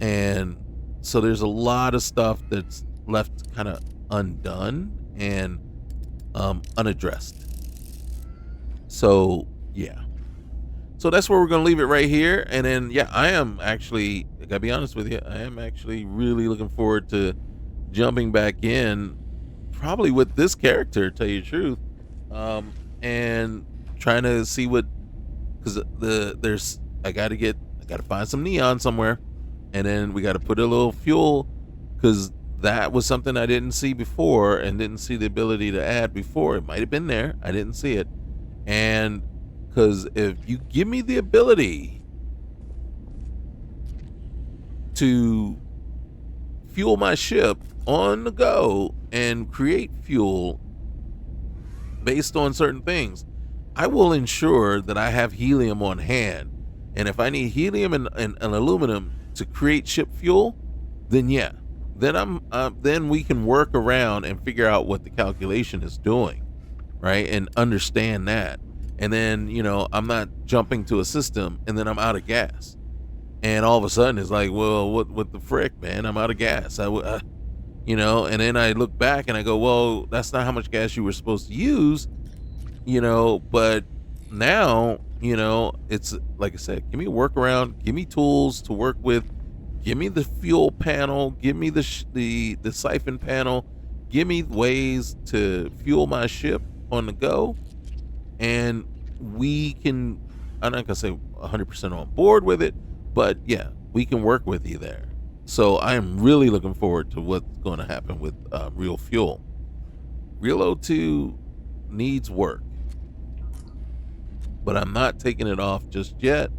And so there's a lot of stuff that's left kind of undone and unaddressed. So yeah, so that's where we're gonna leave it right here. And then I gotta be honest with you, I am actually really looking forward to jumping back in, probably with this character, to tell you the truth, and trying to see because I gotta find some neon somewhere. And then we got to put a little fuel, because that was something I didn't see before and didn't see the ability to add before. It might have been there. I didn't see it. And because if you give me the ability to fuel my ship on the go and create fuel based on certain things, I will ensure that I have helium on hand. And if I need helium and aluminum to create ship fuel, then yeah, then we can work around and figure out what the calculation is doing, right? And understand that. And then, I'm not jumping to a system and then I'm out of gas. And all of a sudden it's like, well, what the frick, man? I'm out of gas. And then I look back and I go, well, that's not how much gas you were supposed to use, but now, it's like I said, give me a workaround, give me tools to work with, give me the fuel panel, give me the siphon panel, give me ways to fuel my ship on the go, and we can, I'm not gonna say 100% on board with it, but yeah, we can work with you there. So I am really looking forward to what's going to happen with Real Fuel. Real O2 needs work, but I'm not taking it off just yet.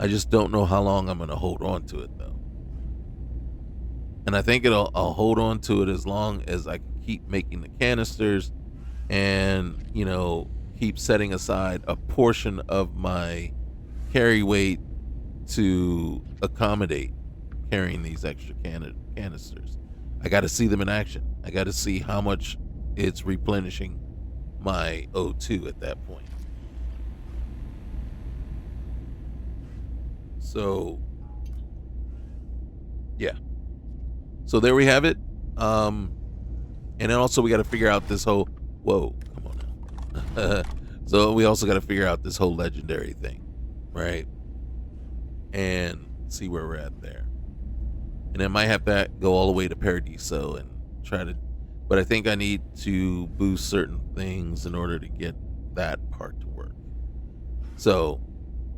I just don't know how long I'm going to hold on to it though. And I think I'll hold on to it as long as I can keep making the canisters and, keep setting aside a portion of my carry weight to accommodate carrying these extra canisters. I got to see them in action. I got to see how much it's replenishing my O2 at that point. So, yeah. So there we have it. And then also we got to figure out this whole, whoa, come on now. So we also got to figure out this whole legendary thing, right? And see where we're at there. And I might have to go all the way to Paradiso and try to, but I think I need to boost certain things in order to get that part to work. So,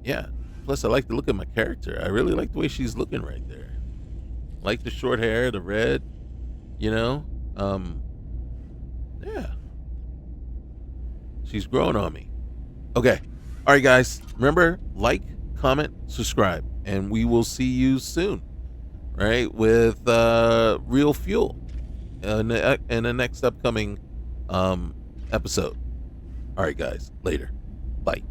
yeah. Plus, I like the look of my character. I really like the way she's looking right there. Like the short hair, the red, yeah. She's growing on me. Okay. All right, guys. Remember, like, comment, subscribe, and we will see you soon, right? With Real Fuel in the next upcoming episode. All right, guys. Later. Bye.